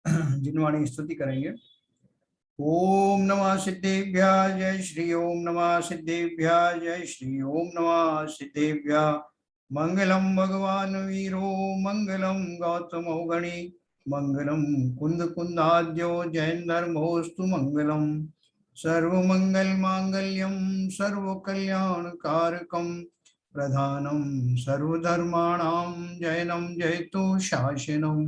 जिनवाणी स्तुति करेंगे। ओम नमः सिद्धेभ्यः जय श्री ओम नमः सिद्धेभ्यः जय श्री ओम नमः सिद्धेभ्यः। मंगलम भगवान वीरो मंगलम गौतमो गणी मंगलम कुंद कुंदाद्यो जैन धर्मोस्तु मंगलम। सर्वमंगल मांगल्यम सर्व कल्याण कारकम प्रधानम सर्वधर्माणां जैनम जयतु शासनम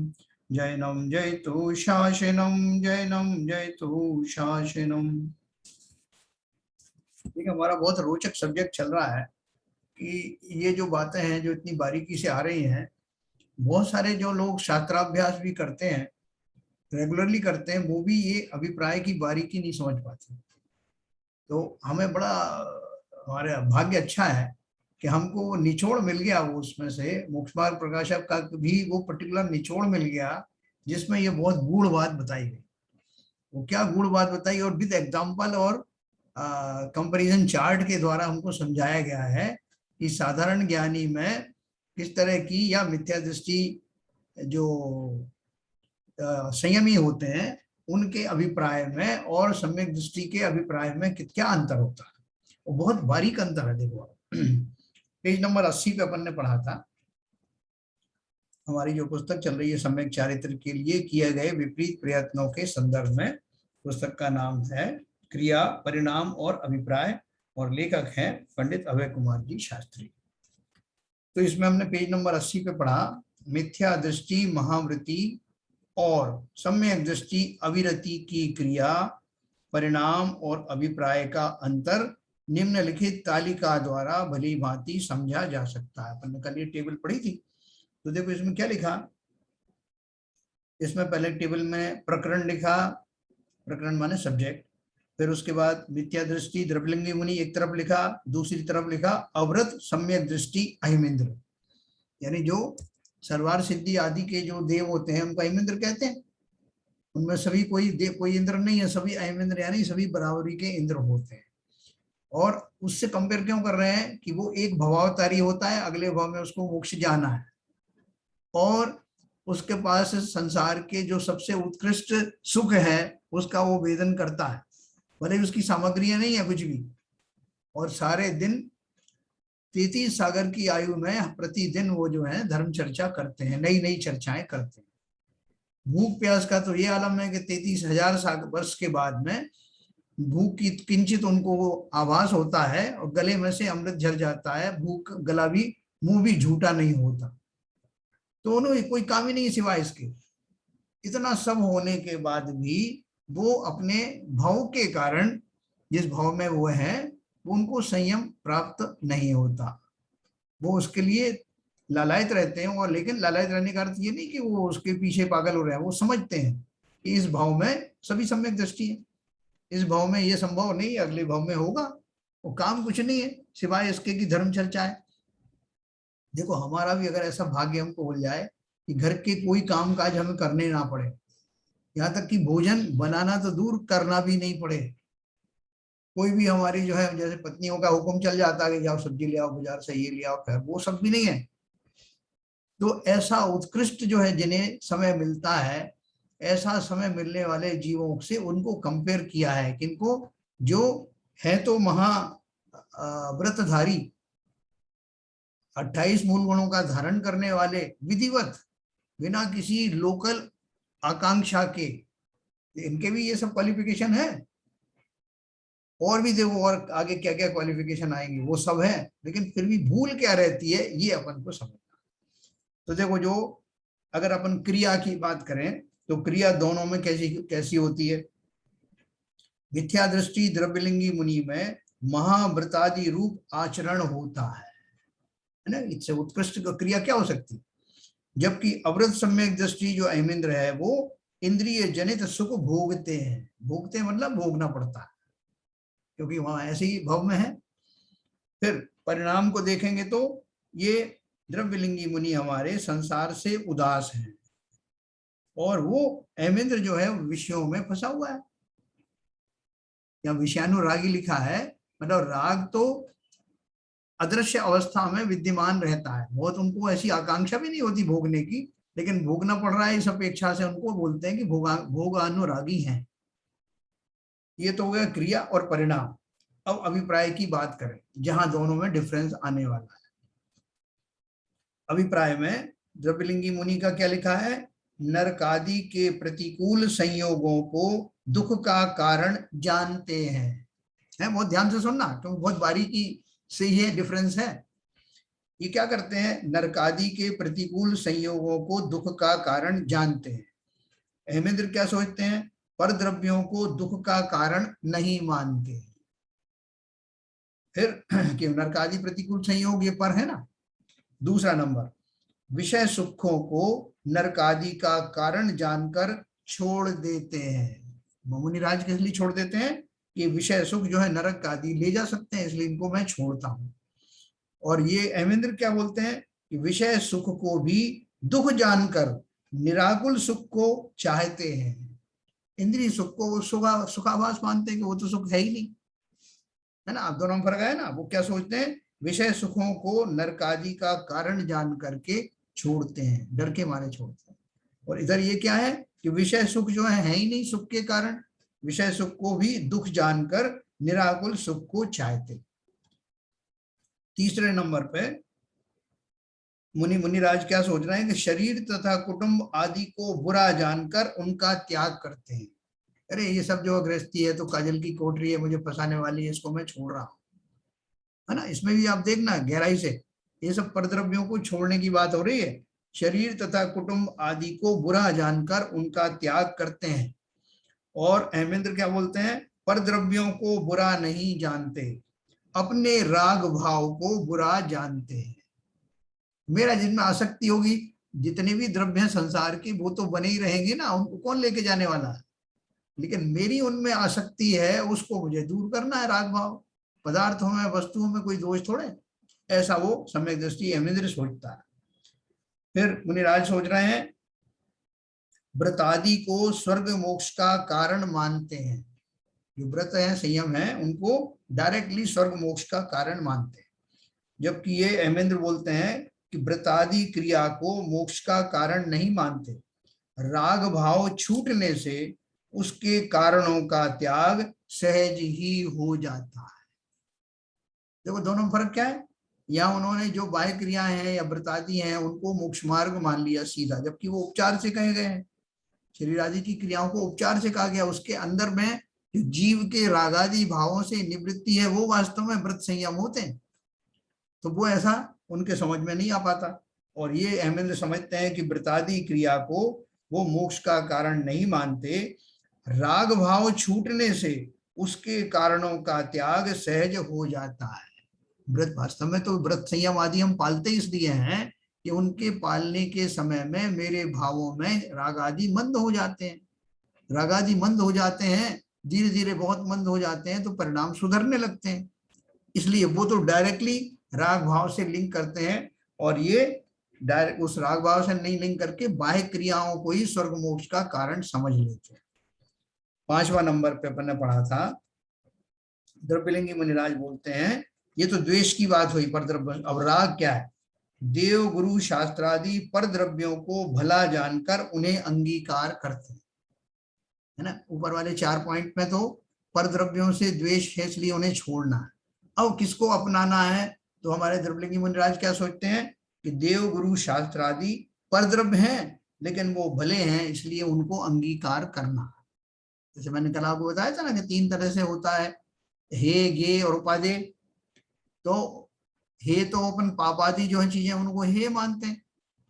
जैनम जयतु शासनम जैनम जयतु शासनम। देखिए हमारा बहुत रोचक सब्जेक्ट चल रहा है कि ये जो बातें हैं जो इतनी बारीकी से आ रही हैं, बहुत सारे जो लोग शास्त्राभ्यास भी करते हैं, रेगुलरली करते हैं, वो भी ये अभिप्राय की बारीकी नहीं समझ पाते। तो हमें बड़ा हमारा भाग्य अच्छा है कि हमको वो निचोड़ मिल गया, वो उसमें से मोक्ष मार्ग प्रकाशक का भी वो पर्टिकुलर निचोड़ मिल गया जिसमें ये बहुत गूढ़ बात बताई गई। वो क्या गूढ़ बात बताई और विद एग्जाम्पल और कंपैरिजन चार्ट के द्वारा हमको समझाया गया है कि साधारण ज्ञानी में किस तरह की या मिथ्या दृष्टि जो संयमी होते हैं उनके अभिप्राय में और सम्यक दृष्टि के अभिप्राय में क्या अंतर होता है। वो बहुत बारीक अंतर है। देखो पेज नंबर 80 पे अपन ने पढ़ा था। हमारी जो पुस्तक चल रही है सम्यक चारित्र के लिए किए गए विपरीत प्रयत्नों के संदर्भ में, पुस्तक का नाम है क्रिया परिणाम और अभिप्राय और लेखक हैं पंडित अभय कुमार जी शास्त्री। तो इसमें हमने पेज नंबर 80 पे पढ़ा मिथ्या दृष्टि महावृत्ति और सम्यक दृष्टि अविरति की क्रिया परिणाम और अभिप्राय का अंतर निम्नलिखित तालिका द्वारा भली भांति समझा जा सकता है। अपन ने कल ये टेबल पढ़ी थी। तो देखो इसमें क्या लिखा, इसमें पहले टेबल में प्रकरण लिखा, प्रकरण माने सब्जेक्ट, फिर उसके बाद मिथ्या दृष्टि द्रव्यलिंगी मुनि एक तरफ लिखा, दूसरी तरफ लिखा अवृत सम्यक दृष्टि अहिमेंद्र, यानी जो सर्वार सिद्धि आदि के जो देव होते हैं उनको अहिमेंद्र कहते हैं। उनमें सभी कोई देव कोई इंद्र नहीं है, सभी अहिमेंद्र यानी सभी बराबरी के इंद्र होते हैं। और उससे कंपेयर क्यों कर रहे हैं कि वो एक भवावतारी होता है, अगले भाव में उसको मोक्ष जाना है और उसके पास संसार के जो सबसे उत्कृष्ट सुख है उसका वो वेदन करता है, भले उसकी सामग्रियां नहीं है कुछ भी, और सारे दिन 33 सागर की आयु में प्रतिदिन वो जो है धर्म चर्चा करते हैं, नई नई चर्चाएं करते हैं। भूख प्यास का तो ये आलम है कि 33,000 वर्ष के बाद में भूख की किंचित उनको आभास होता है और गले में से अमृत झर जाता है, भूख गला भी मुंह भी झूठा नहीं होता। तो उन्हें कोई काम ही नहीं सिवाय इसके। इतना सब होने के बाद भी वो अपने भाव के कारण, जिस भाव में वो है, उनको संयम प्राप्त नहीं होता। वो उसके लिए लालायित रहते हैं, और लेकिन लालायित रहने का अर्थ ये नहीं कि वो उसके पीछे पागल हो रहे हैं। वो समझते हैं कि इस भाव में सभी सम्यक दृष्टि है, इस भाव में ये संभव नहीं, अगले भाव में होगा। वो काम कुछ नहीं है सिवाय इसके की धर्म चर्चा है। देखो हमारा भी अगर ऐसा भाग्य हमको हो जाए कि घर के कोई काम काज हमें करने ना पड़े, यहाँ तक कि भोजन बनाना तो दूर करना भी नहीं पड़े, कोई भी हमारी जो है जैसे पत्नियों का हुक्म चल जाता है कि जाओ सब्जी ले आओ बाजार से, ये ले आओ, खैर वो सब भी नहीं है। तो ऐसा उत्कृष्ट जो है जिन्हें समय मिलता है, ऐसा समय मिलने वाले जीवों से उनको कंपेयर किया है, किनको जो है तो महा व्रतधारी, 28 मूल गुणों का धारण करने वाले, विधिवत बिना किसी लोकल आकांक्षा के, इनके भी ये सब क्वालिफिकेशन है। और भी देखो और आगे क्या क्या क्वालिफिकेशन आएंगे, वो सब है, लेकिन फिर भी भूल क्या रहती है ये अपन को समझना। तो देखो जो अगर अपन क्रिया की बात करें तो क्रिया दोनों में कैसी कैसी होती है। मिथ्या दृष्टि द्रव्यलिंगी मुनि में महाव्रतादि रूप आचरण होता है ना, इससे उत्कृष्ट क्रिया क्या हो सकती है। जबकि अवृत सम्यक दृष्टि जो अहिमेंद्र है वो इंद्रिय जनित सुख भोगते हैं, भोगते मतलब भोगना पड़ता है क्योंकि वहां ऐसे ही भाव में है। फिर परिणाम को देखेंगे तो ये द्रव्यलिंगी मुनि हमारे संसार से उदास हैं और वो अहिमेंद्र जो है विषयों में फंसा हुआ है। या विषयानुरागी लिखा है, मतलब राग तो अदृश्य अवस्था में विद्यमान रहता है, बहुत उनको ऐसी आकांक्षा भी नहीं होती भोगने की, लेकिन भोगना पड़ रहा है इस अपेक्षा से, उनको बोलते हैं कि भोगानुरागी हैं। ये तो हो गया क्रिया और परिणाम। अब अभिप्राय की बात करें, जहां दोनों में डिफरेंस आने वाला है। अभिप्राय में द्रव्यलिंगी मुनि का क्या लिखा है, नरकादि के प्रतिकूल संयोगों को दुख का कारण जानते हैं। बहुत ध्यान से सुनना, क्योंकि बहुत बारीकी से ये डिफरेंस है। ये क्या करते हैं, नरकादि के प्रतिकूल संयोगों को दुख का कारण जानते हैं। अहमेंद्र क्या सोचते हैं, पर द्रव्यों को दुख का कारण नहीं मानते। फिर कि नरकादि प्रतिकूल संयोग ये पर है ना। दूसरा नंबर, विषय सुखों को नरकादि का कारण जानकर छोड़ देते हैं। मुनिराज किस लिए छोड़ देते हैं, कि विषय सुख जो है नरक आदि ले जा सकते हैं, इसलिए इनको मैं छोड़ता हूं। और ये अहमेंद्र क्या बोलते हैं, कि विषय सुख को भी दुख जानकर निराकुल सुख को चाहते हैं। इंद्रिय सुख को सुखाभास मानते हैं कि वो तो सुख है ही नहीं, है ना। अब दोनों में फर्क है ना। वो क्या सोचते हैं, विषय सुखों को नरकादि का कारण जान करके छोड़ते हैं, डर के मारे छोड़ते हैं। और इधर ये क्या है, कि विषय सुख जो है ही नहीं सुख के कारण, विषय सुख को भी दुख जानकर निराकुल सुख को चाहते। तीसरे नंबर पे मुनिराज क्या सोच रहे हैं, कि शरीर तथा कुटुंब आदि को बुरा जानकर उनका त्याग करते हैं। अरे ये सब जो गृहस्थी है तो काजल की कोठरी है, मुझे फंसाने वाली है, इसको मैं छोड़ रहा हूं, है ना। इसमें भी आप देखना गहराई से, ये सब परद्रव्यों को छोड़ने की बात हो रही है। शरीर तथा कुटुंब आदि को बुरा जानकर उनका त्याग करते हैं। और अहमेंद्र क्या बोलते हैं, परद्रव्यों को बुरा नहीं जानते, अपने राग भाव को बुरा जानते हैं। मेरा जिनमें आसक्ति होगी, जितने भी द्रव्य हैं संसार की वो तो बने ही रहेंगे ना, उनको कौन लेके जाने वाला है। लेकिन मेरी उनमें आसक्ति है, उसको मुझे दूर करना है। राग भाव पदार्थों में वस्तुओं में कोई दोष थोड़े, ऐसा वो सम्यक दृष्टि अहमेंद्र सोचता है। फिर मुनिराज सोच रहे हैं, व्रत आदि को स्वर्ग मोक्ष का कारण मानते हैं। जो व्रत है संयम है उनको डायरेक्टली स्वर्ग मोक्ष का कारण मानते हैं। जबकि ये अहमेंद्र बोलते हैं कि व्रतादि क्रिया को मोक्ष का कारण नहीं मानते, राग भाव छूटने से उसके कारणों का त्याग सहज ही हो जाता है। देखो दोनों में फर्क क्या है, या उन्होंने जो बाह्य क्रियाएं हैं या व्रतादि हैं उनको मोक्ष मार्ग मान लिया सीधा, जबकि वो उपचार से कहे गए हैं। शरीर आदि की क्रियाओं को उपचार से कहा गया, उसके अंदर में जो जीव के रागादि भावों से निवृत्ति है वो वास्तव में व्रत संयम होते हैं। तो वो ऐसा उनके समझ में नहीं आ पाता। और ये अहमेंद्र समझते हैं कि व्रतादि क्रिया को वो मोक्ष का कारण नहीं मानते, राग भाव छूटने से उसके कारणों का त्याग सहज हो जाता है। व्रत वास्तव में तो व्रत संयम आदि हम पालते इसलिए हैं कि उनके पालने के समय में मेरे भावों में राग आदि मंद हो जाते हैं। राग आदि मंद हो जाते हैं, धीरे धीरे बहुत मंद हो जाते हैं, तो परिणाम सुधरने लगते हैं। इसलिए वो तो डायरेक्टली राग भाव से लिंक करते हैं, और ये डायरेक्ट उस राग भाव से नहीं लिंक करके बाह्य क्रियाओं को ही स्वर्ग मोक्ष का कारण समझ लेते हैं। 5वां नंबर पे अपन ने पढ़ा था, द्रव्यलिंगी मुनिराज बोलते हैं, ये तो द्वेष की बात हुई पर द्रव्य। अब राग क्या है, देव गुरु शास्त्रादि पर द्रव्यों को भला जानकर उन्हें अंगीकार करते हैं, है ना। ऊपर वाले 4 पॉइंट में तो पर द्रव्यों से द्वेष है इसलिए उन्हें छोड़ना है। अब किसको अपनाना है, तो हमारे द्रव्यलिंगी मुनिराज क्या सोचते हैं कि देव गुरु शास्त्र आदि पर द्रव्य हैं लेकिन वो भले हैं, इसलिए उनको अंगीकार करना। जैसे मैंने कल आपको बताया था ना कि 3 तरह से होता है, हे गे और उपादेय। तो हे तो अपन पापादि जो है चीजें उनको हे मानते हैं,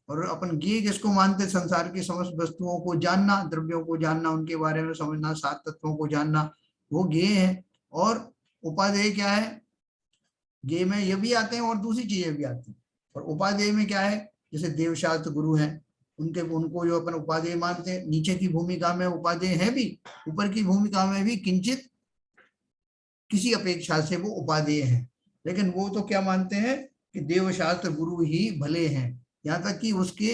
और अपन गे किसको मानते, संसार की समस्त वस्तुओं को जानना, द्रव्यों को जानना, उनके बारे में समझना, 7 तत्वों को जानना, वो गे है। और उपादेय क्या है, गे में ये भी आते हैं और दूसरी चीजें भी आती हैं। और उपादेय में क्या है, जैसे देवशास्त्र गुरु हैं उनको जो अपन उपादेय मानते हैं, नीचे की भूमिका में उपादेय है भी, ऊपर की भूमिका में भी किंचित किसी अपेक्षा से वो उपादेय है। लेकिन वो तो क्या मानते हैं कि देवशास्त्र गुरु ही भले हैं, यहाँ तक कि उसके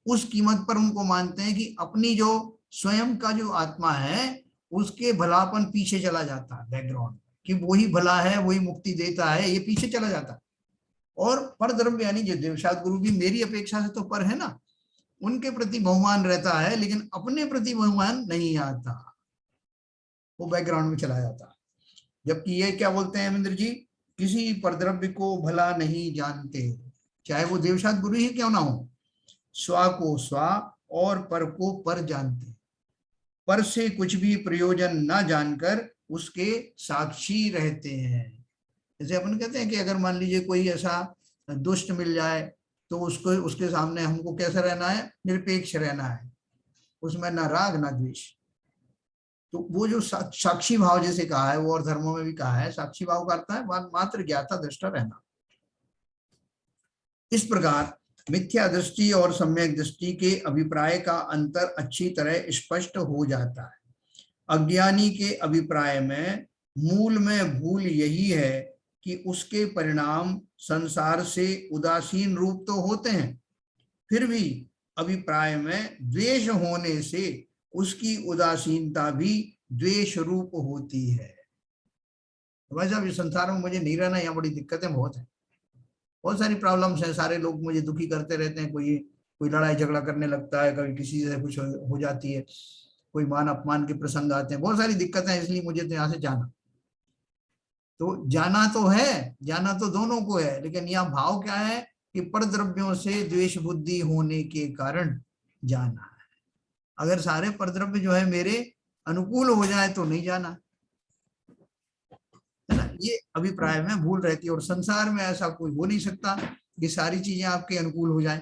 उस कीमत पर उनको मानते हैं कि अपनी जो स्वयं का जो आत्मा है उसके भलापन पीछे चला जाता है, बैकग्राउंड, कि वही भला है, वही मुक्ति देता है, ये पीछे चला जाता है। और पर द्रव्य यानी जो देवशास्त्र गुरु भी मेरी अपेक्षा से तो पर है ना, उनके प्रति बहुमान रहता है, लेकिन अपने प्रति बहुमान नहीं आता, वो बैकग्राउंड में चला जाता है। जबकि ये क्या बोलते हैं हेमेंद्र जी, किसी परद्रव्य को भला नहीं जानते, चाहे वो देवसात गुरु ही क्यों ना हो, स्वा को स्वा और पर को पर जानते, पर से कुछ भी प्रयोजन ना जानकर उसके साक्षी रहते हैं। जैसे अपन कहते हैं कि अगर मान लीजिए कोई ऐसा दुष्ट मिल जाए तो उसको, उसके सामने हमको कैसा रहना है, निरपेक्ष रहना है, उसमें ना राग ना द्वेष। तो वो जो साक्षी भाव जैसे कहा है, वो और धर्मों में भी कहा है, साक्षी भाव करता है मात्र ज्ञाता दृष्टा रहना। इस प्रकार मिथ्या दृष्टि और सम्यक दृष्टि के अभिप्राय का अंतर अच्छी तरह स्पष्ट हो जाता है। अज्ञानी के अभिप्राय में मूल में भूल यही है कि उसके परिणाम संसार से उदासीन रूप तो होते हैं, फिर भी अभिप्राय में द्वेष होने से उसकी उदासीनता भी द्वेष रूप होती है। भाई साहब, इस संसार में मुझे नहीं रहना, यहाँ बड़ी दिक्कतें बहुत है, बहुत सारी प्रॉब्लम्स हैं, सारे लोग मुझे दुखी करते रहते हैं, कोई कोई लड़ाई झगड़ा करने लगता है, कभी किसी से कुछ हो जाती है, कोई मान अपमान के प्रसंग आते हैं, बहुत सारी दिक्कतें हैं, इसलिए मुझे तो यहाँ से जाना। तो जाना तो है, जाना तो दोनों को है, लेकिन यहाँ भाव क्या है कि परद्रव्यों से द्वेष बुद्धि होने के कारण जाना है। अगर सारे परद्रव्य जो है मेरे अनुकूल हो जाए तो नहीं जाना, है ना। ये अभिप्राय में भूल रहती है, और संसार में ऐसा कोई हो नहीं सकता कि सारी चीजें आपके अनुकूल हो जाए,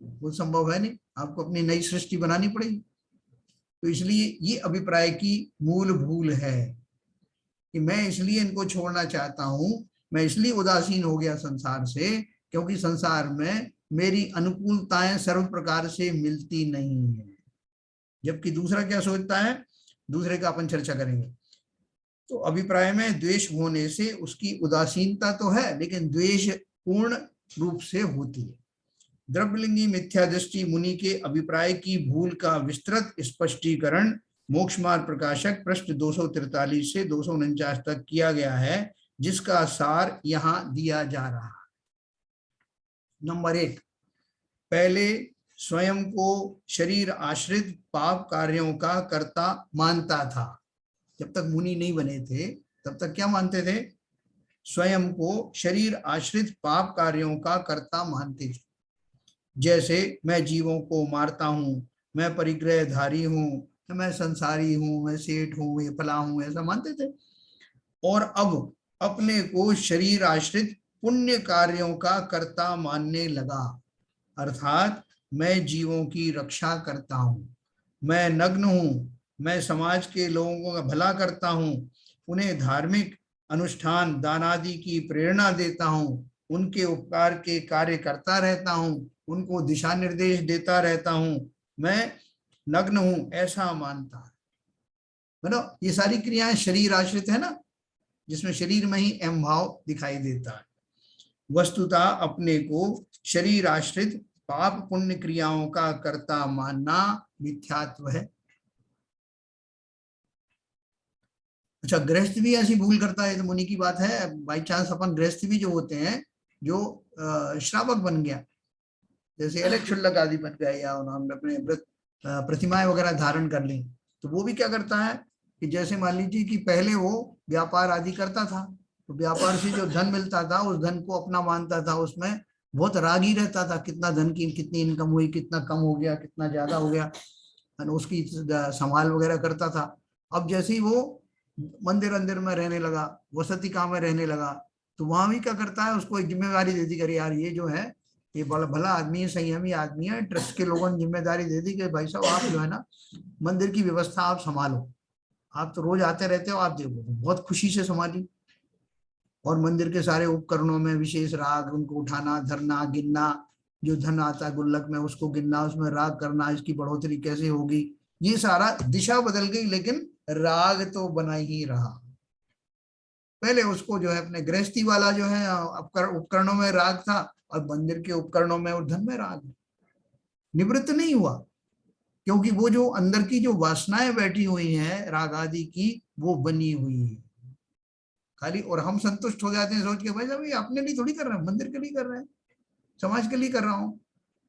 वो संभव है नहीं, आपको अपनी नई सृष्टि बनानी पड़ेगी। तो इसलिए ये अभिप्राय की मूल भूल है कि मैं इसलिए इनको छोड़ना चाहता हूं, मैं इसलिए उदासीन हो गया संसार से, क्योंकि संसार में मेरी अनुकूलताएं सर्व प्रकार से मिलती नहीं है। जबकि दूसरा क्या सोचता है, दूसरे का अपन चर्चा करेंगे। तो अभिप्राय में द्वेष होने से उसकी उदासीनता तो है, लेकिन द्वेष पूर्ण रूप से होती है। द्रव्यलिंगी मिथ्या दृष्टि मुनि के अभिप्राय की भूल का विस्तृत स्पष्टीकरण मोक्ष मार्ग प्रकाशक पृष्ठ 243 से 249 तक किया गया है, जिसका सार यहाँ दिया जा रहा है। नंबर 1, पहले स्वयं को शरीर आश्रित पाप कार्यों का कर्ता मानता था। जब तक मुनि नहीं बने थे तब तक क्या मानते थे, स्वयं को शरीर आश्रित पाप कार्यों का कर्ता मानते थे। जैसे मैं जीवों को मारता हूं, मैं परिग्रहधारी हूं, मैं संसारी हूं, मैं सेठ हूं, ये फला हूं, ऐसा मानते थे। और अब अपने को शरीर आश्रित पुण्य कार्यों का कर्ता मानने लगा, अर्थात मैं जीवों की रक्षा करता हूं, मैं नग्न हूं, मैं समाज के लोगों का भला करता हूं, उन्हें धार्मिक अनुष्ठान दानादि की प्रेरणा देता हूं, उनके उपकार के कार्य करता रहता हूं, उनको दिशा निर्देश देता रहता हूं, मैं नग्न हूं, ऐसा मानता है। मतलब ये सारी क्रियाएं शरीर आश्रित है ना, जिसमें शरीर में ही अहम भाव दिखाई देता है। वस्तुतः अपने को शरीर आश्रित पाप पुण्य क्रियाओं का कर्ता मानना मिथ्यात्व है। अच्छा, गृहस्थ भी ऐसी भूल करता है, तो मुनि की बात है। बाई चांस अपन गृहस्थ भी जो होते हैं, जो श्रावक बन गया, जैसे अलग क्षुल्लक आदि बन गए, या उन्होंने अपने व्रत प्रतिमाएं वगैरह धारण कर ली, तो वो भी क्या करता है कि जैसे मान लीजिए कि पहले वो व्यापार आदि करता था, तो व्यापार से जो धन मिलता था उस धन को अपना मानता था, उसमें बहुत रागी रहता था, कितना धन की कितनी इनकम हुई, कितना कम हो गया, कितना ज्यादा हो गया, उसकी संभाल वगैरह करता था। अब जैसे ही वो मंदिर अंदिर में रहने लगा, वसतिका में रहने लगा, तो वहां भी क्या करता है, उसको एक जिम्मेदारी दे दी, करे यार ये जो है ये बड़ा भला आदमी है, संयमी आदमी है, ट्रस्ट के लोगों ने जिम्मेदारी दे दी कि भाई साहब आप जो है ना मंदिर की व्यवस्था आप संभालो, आप तो रोज आते रहते हो, आप देखो, तो बहुत खुशी से संभाली। और मंदिर के सारे उपकरणों में विशेष राग, उनको उठाना, धरना, गिनना, जो धन आता है गुल्लक में उसको गिनना, उसमें राग करना, इसकी बढ़ोतरी कैसे होगी, ये सारा दिशा बदल गई, लेकिन राग तो बना ही रहा। पहले उसको जो है अपने गृहस्थी वाला जो है उपकरणों में राग था, और मंदिर के उपकरणों में और धन में राग निवृत्त नहीं हुआ, क्योंकि वो जो अंदर की जो वासनाएं बैठी हुई हैं राग आदि की, वो बनी हुई है खाली। और हम संतुष्ट हो जाते हैं सोच के, भाई साहब ये अपने लिए थोड़ी कर रहे हैं, मंदिर के लिए कर रहे हैं, समाज के लिए कर रहा हूँ,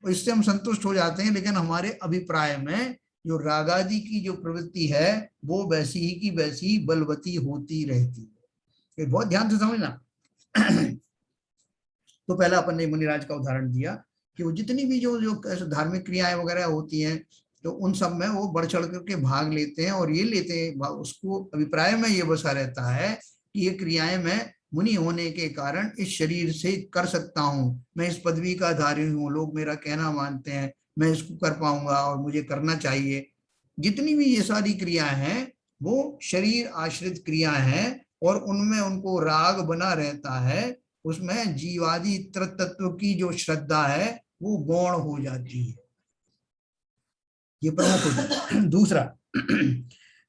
और इससे हम संतुष्ट हो जाते हैं। लेकिन हमारे अभिप्राय में जो रागादि की जो प्रवृत्ति है वो वैसी ही की वैसी ही बलवती होती रहती है। ये बहुत ध्यान से समझना। तो पहला अपन ने मुनिराज का उदाहरण दिया कि वो जितनी भी जो जो धार्मिक क्रियाएं वगैरह होती हैं तो उन सब में वो बढ़ चढ़ करके भाग लेते हैं, और ये लेते हैं, उसको अभिप्राय में ये बसा रहता है कि ये क्रियाएं मैं मुनि होने के कारण इस शरीर से कर सकता हूँ, मैं इस पदवी का धारी हूँ, लोग मेरा कहना मानते हैं, मैं इसको कर पाऊंगा और मुझे करना चाहिए। जितनी भी ये सारी क्रियाएं हैं वो शरीर आश्रित क्रिया हैं, और उनमें उनको राग बना रहता है, उसमें जीवादि तत्व की जो श्रद्धा है वो गौण हो जाती है। ये प्रमुख होता है। दूसरा,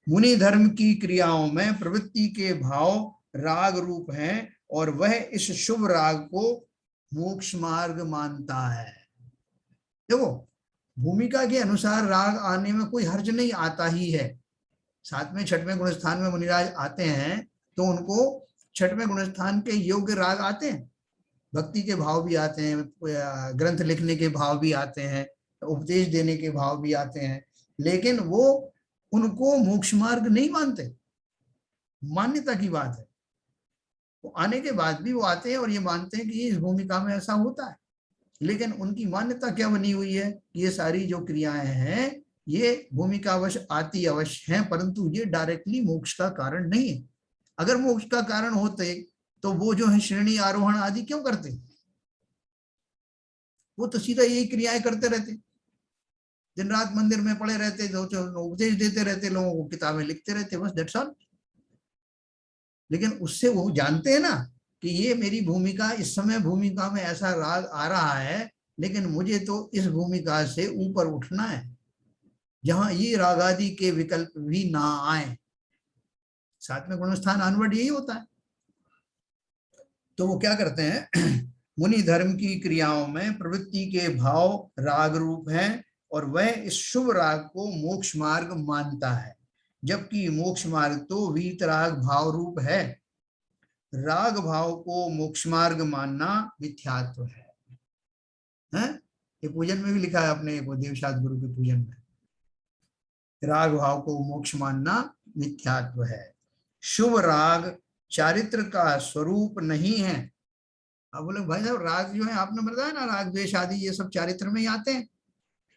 मुनि धर्म की क्रियाओं में प्रवृत्ति के भाव राग रूप हैं, और वह इस शुभ राग को मोक्ष मार्ग मानता है। देखो, भूमिका के अनुसार राग आने में कोई हर्ज नहीं, आता ही है। सातवें छठवें गुणस्थान में मुनिराज आते हैं तो उनको छठवें गुणस्थान के योग्य राग आते हैं, भक्ति के भाव भी आते हैं, ग्रंथ लिखने के भाव भी आते हैं, उपदेश देने के भाव भी आते हैं, लेकिन वो उनको मोक्ष मार्ग नहीं मानते। मान्यता की बात है। वो आने के बाद भी वो आते हैं और ये मानते हैं कि इस भूमिका में ऐसा होता है, लेकिन उनकी मान्यता क्या बनी हुई है, ये सारी जो क्रियाएं हैं ये भूमिकावश आती अवश्य हैं, परंतु ये डायरेक्टली मोक्ष का कारण नहीं है। अगर मोक्ष का कारण होते तो वो जो है श्रेणी आरोहण आदि क्यों करते? वो तो सीधा यही क्रियाएं करते रहते, दिन रात मंदिर में पड़े रहते, उपदेश देते रहते, लोगों को किताबें लिखते रहते, बस दैट्स ऑल। लेकिन उससे वो जानते हैं ना कि ये मेरी भूमिका, इस समय भूमिका में ऐसा राग आ रहा है, लेकिन मुझे तो इस भूमिका से ऊपर उठना है जहां ये रागादि के विकल्प भी ना आए। साथ में गुणस्थान अनवर्ड यही होता है। तो वो क्या करते हैं, मुनि धर्म की क्रियाओं में प्रवृत्ति के भाव राग रूप हैं, और वह इस शुभ राग को मोक्ष मार्ग मानता है, जबकि मोक्ष मार्ग तो वीतराग भाव रूप है। राग भाव को मोक्ष मार्ग मानना मिथ्यात्व है? ये पूजन में भी लिखा है अपने देवशास्त्र गुरु के पूजन में, राग भाव को मोक्ष मानना मिथ्यात्व है। शुभ राग चारित्र का स्वरूप नहीं है। अब बोले भाई साहब, राग जो है आपने बताया ना, राग द्वेष आदि ये सब चारित्र में ही आते हैं,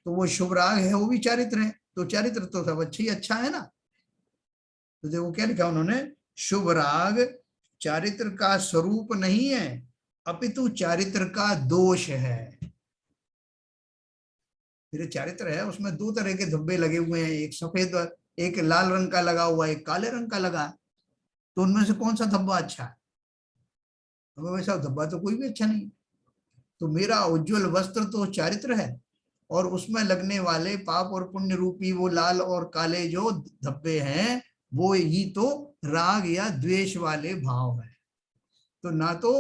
तो वो शुभ राग है वो भी चारित्र है, तो चारित्र तो सब अच्छा ही अच्छा है ना। तो देखो क्या लिखा उन्होंने, शुभ राग चारित्र का स्वरूप नहीं है, अपितु चारित्र का दोष है। फिर चारित्र है उसमें दो तरह के धब्बे लगे हुए हैं, एक सफेद, एक लाल रंग का लगा हुआ, एक काले रंग का लगा, तो उनमें से कौन सा धब्बा अच्छा है? हमें वैसा धब्बा तो कोई भी अच्छा नहीं। तो मेरा उज्जवल वस्त्र तो चारित्र है, और उसमें लगने वाले पाप और पुण्य रूपी वो लाल और काले जो धब्बे हैं वो ही तो राग या द्वेष वाले भाव है। तो ना तो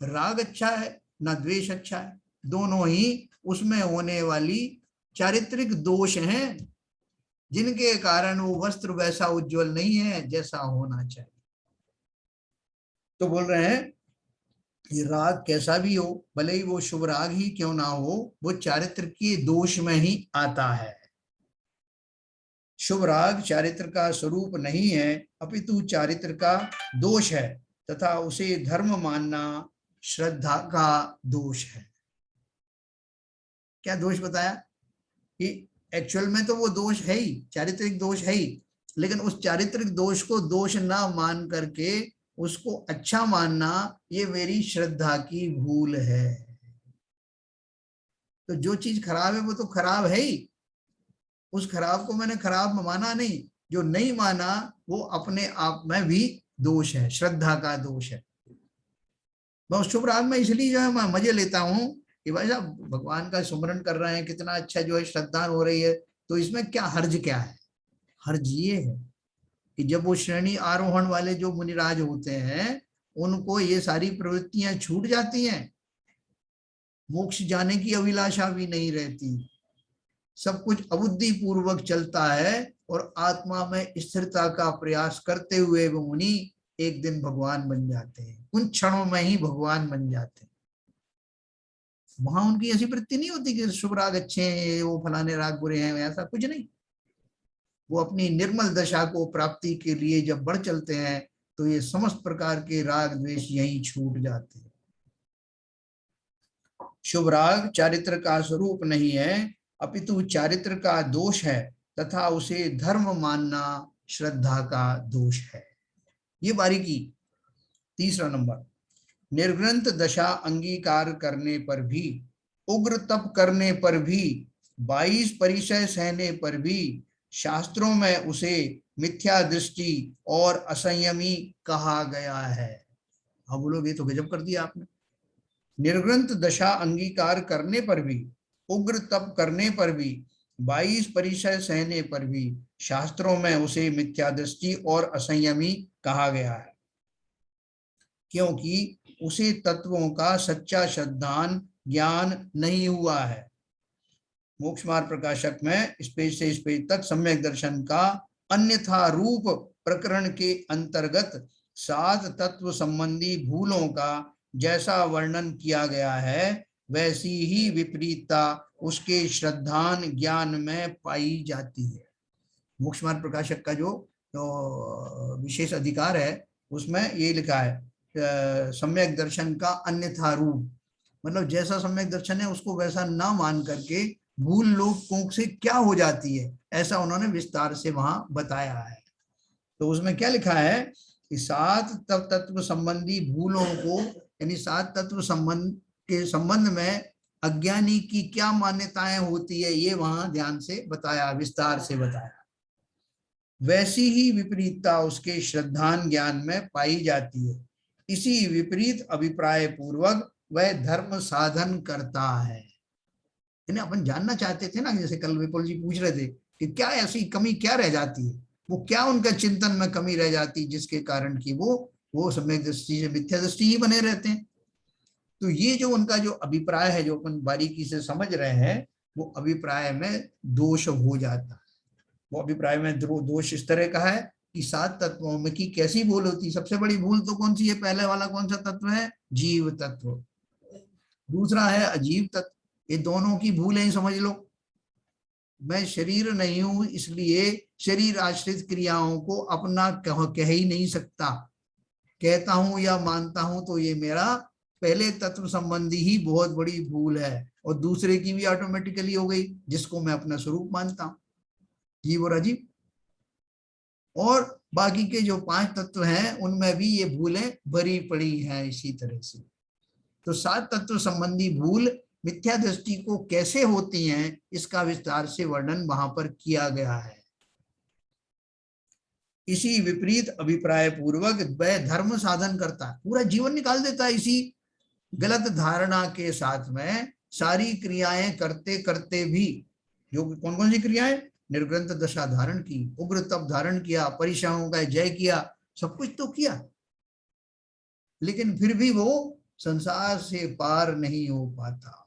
राग अच्छा है ना द्वेष अच्छा है, दोनों ही उसमें होने वाली चारित्रिक दोष हैं, जिनके कारण वो वस्त्र वैसा उज्जवल नहीं है जैसा होना चाहिए। तो बोल रहे हैं ये राग कैसा भी हो, भले ही वो शुभ राग ही क्यों ना हो, वो चारित्र के दोष में ही आता है। शुभ राग चारित्र का स्वरूप नहीं है, अपितु चारित्र का दोष है, तथा उसे धर्म मानना श्रद्धा का दोष है। क्या दोष बताया कि एक्चुअल में तो वो दोष है ही, चारित्रिक दोष है ही, लेकिन उस चारित्रिक दोष को दोष ना मान करके उसको अच्छा मानना ये मेरी श्रद्धा की भूल है। तो जो चीज खराब है वो तो खराब है ही, उस खराब को मैंने खराब माना नहीं, जो नहीं माना वो अपने आप में भी दोष है, श्रद्धा का दोष है। मैं उस शुभ राग में इसलिए जो है मैं मजे लेता हूँ कि भाई साहब भगवान का सुमरन कर रहे हैं, कितना अच्छा जो है श्रद्धा हो रही है, तो इसमें क्या हर्ज क्या है? हर्ज ये है कि जब वो श्रेणी आरोहण वाले जो मुनिराज होते हैं उनको ये सारी प्रवृत्तियां छूट जाती हैं, मोक्ष जाने की अभिलाषा भी नहीं रहती, सब कुछ अबुद्धि पूर्वक चलता है, और आत्मा में स्थिरता का प्रयास करते हुए वो मुनि एक दिन भगवान बन जाते हैं, उन क्षणों में ही भगवान बन जाते हैं। वहां उनकी ऐसी वृत्ति नहीं होती कि शुभ राग अच्छे हैं, वो फलाने राग बुरे हैं, ऐसा कुछ नहीं। वो अपनी निर्मल दशा को प्राप्ति के लिए जब बढ़ चलते हैं तो ये समस्त प्रकार के राग द्वेष यहीं छूट जाते हैं। शुभ राग चारित्र का स्वरूप नहीं है, अपितु चारित्र का दोष है तथा उसे धर्म मानना श्रद्धा का दोष है। ये बारीकी। तीसरा नंबर, निर्ग्रंथ दशा अंगीकार करने पर भी, उग्र तप करने पर भी, 22 परिचय सहने पर भी शास्त्रों में उसे मिथ्या दृष्टि और असंयमी कहा गया है। अब बोलोगे तो गजब कर दिया आपने। निर्ग्रंथ दशा अंगीकार करने पर भी, उग्र तप करने पर भी, 22 परिचय सहने पर भी शास्त्रों में उसे मिथ्या दृष्टि और असंयमी कहा गया है, क्योंकि उसे तत्वों का सच्चा श्रद्धान ज्ञान नहीं हुआ है। मोक्ष मार्ग प्रकाशक में इस पेज से इस पेज तक सम्यक दर्शन का अन्यथा रूप प्रकरण के अंतर्गत 7 तत्व संबंधी भूलों का जैसा वर्णन किया गया है, वैसी ही विपरीतता उसके श्रद्धान ज्ञान में पाई जाती है। मोक्ष मार्ग प्रकाशक का जो विशेष अधिकार है उसमें ये लिखा है, सम्यक दर्शन का अन्यथा रूप, मतलब जैसा सम्यक दर्शन है उसको वैसा ना मान करके भूल लोगों से क्या हो जाती है, ऐसा उन्होंने विस्तार से वहां बताया है। तो उसमें क्या लिखा है कि 7 तत्व संबंधी भूलों को, यानी 7 तत्व संबंध के संबंध में अज्ञानी की क्या मान्यताएं होती है, ये वहां ध्यान से बताया, विस्तार से बताया। वैसी ही विपरीतता उसके श्रद्धान ज्ञान में पाई जाती है। इसी विपरीत अभिप्राय पूर्वक वह धर्म साधन करता है। इन्हें अपन जानना चाहते थे ना, जैसे कल विपुल जी पूछ रहे थे कि क्या ऐसी कमी क्या रह जाती है, वो क्या उनका चिंतन में कमी रह जाती है जिसके कारण कि वो सम्यक दृष्टि से मिथ्या दृष्टि ही बने रहते हैं। तो ये जो उनका जो अभिप्राय है, जो अपन बारीकी से समझ रहे हैं, वो अभिप्राय में दोष हो जाता है। वो अभिप्राय में दोष इस तरह का है कि 7 तत्वों में की कैसी भूल होती है। सबसे बड़ी भूल तो कौन सी है? पहले वाला कौन सा तत्व है? जीव तत्व। दूसरा है अजीव तत्व। ये दोनों की भूल ही समझ लो। मैं शरीर नहीं हूं, इसलिए शरीर आश्रित क्रियाओं को अपना कह ही नहीं सकता। कहता हूं या मानता हूं तो ये मेरा पहले तत्व संबंधी ही बहुत बड़ी भूल है, और दूसरे की भी ऑटोमेटिकली हो गई, जिसको मैं अपना स्वरूप मानता हूं, जीव और अजीव। और बाकी के जो 5 तत्व हैं उनमें भी ये भूलें भरी पड़ी हैं इसी तरह से। तो 7 तत्व संबंधी भूल मिथ्या दृष्टि को कैसे होती हैं, इसका विस्तार से वर्णन वहां पर किया गया है। इसी विपरीत अभिप्राय पूर्वक वह धर्म साधन करता है, पूरा जीवन निकाल देता है इसी गलत धारणा के साथ में। सारी क्रियाएं करते करते भी, जो कौन कौन सी क्रियाएं? निर्ग्रंथ दशा धारण की, उग्र तप धारण किया, परिशाओं का जय किया, सब कुछ तो किया, लेकिन फिर भी वो संसार से पार नहीं हो पाता।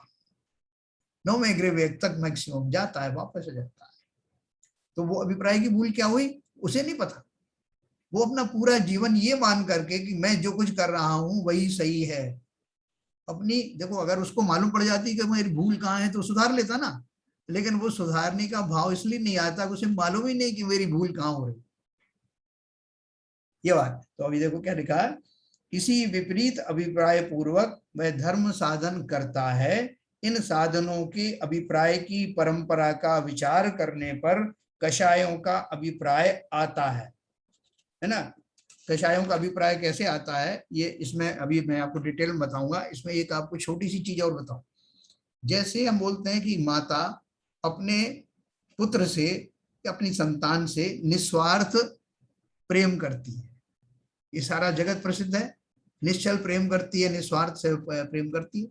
9वें ग्रेवेग तक मैक्सिमम जाता है, वापस आ जाता है। तो वो अभिप्राय की भूल क्या हुई, उसे नहीं पता। वो अपना पूरा जीवन ये मान करके कि मैं जो कुछ कर रहा हूं वही सही है। अपनी देखो, अगर उसको मालूम पड़ जाती कि मेरी भूल कहाँ है तो सुधार लेता ना, लेकिन वो सुधारने का भाव इसलिए नहीं आता कि उसे मालूम ही नहीं कि मेरी भूल कहाँ हो रही। ये बात। तो अभी देखो क्या लिखा है, इसी विपरीत अभिप्राय पूर्वक वह धर्म साधन करता है। इन साधनों के अभिप्राय की परंपरा का विचार करने पर कषायों का अभिप्राय आता है ना। कषायों का अभिप्राय कैसे आता है, ये इसमें अभी मैं आपको डिटेल में बताऊंगा। इसमें एक आपको छोटी सी चीज और बताऊं। जैसे हम बोलते हैं कि माता अपने पुत्र से या अपनी संतान से निस्वार्थ प्रेम करती है, ये सारा जगत प्रसिद्ध है। निश्चल प्रेम करती है, निस्वार्थ से प्रेम करती है।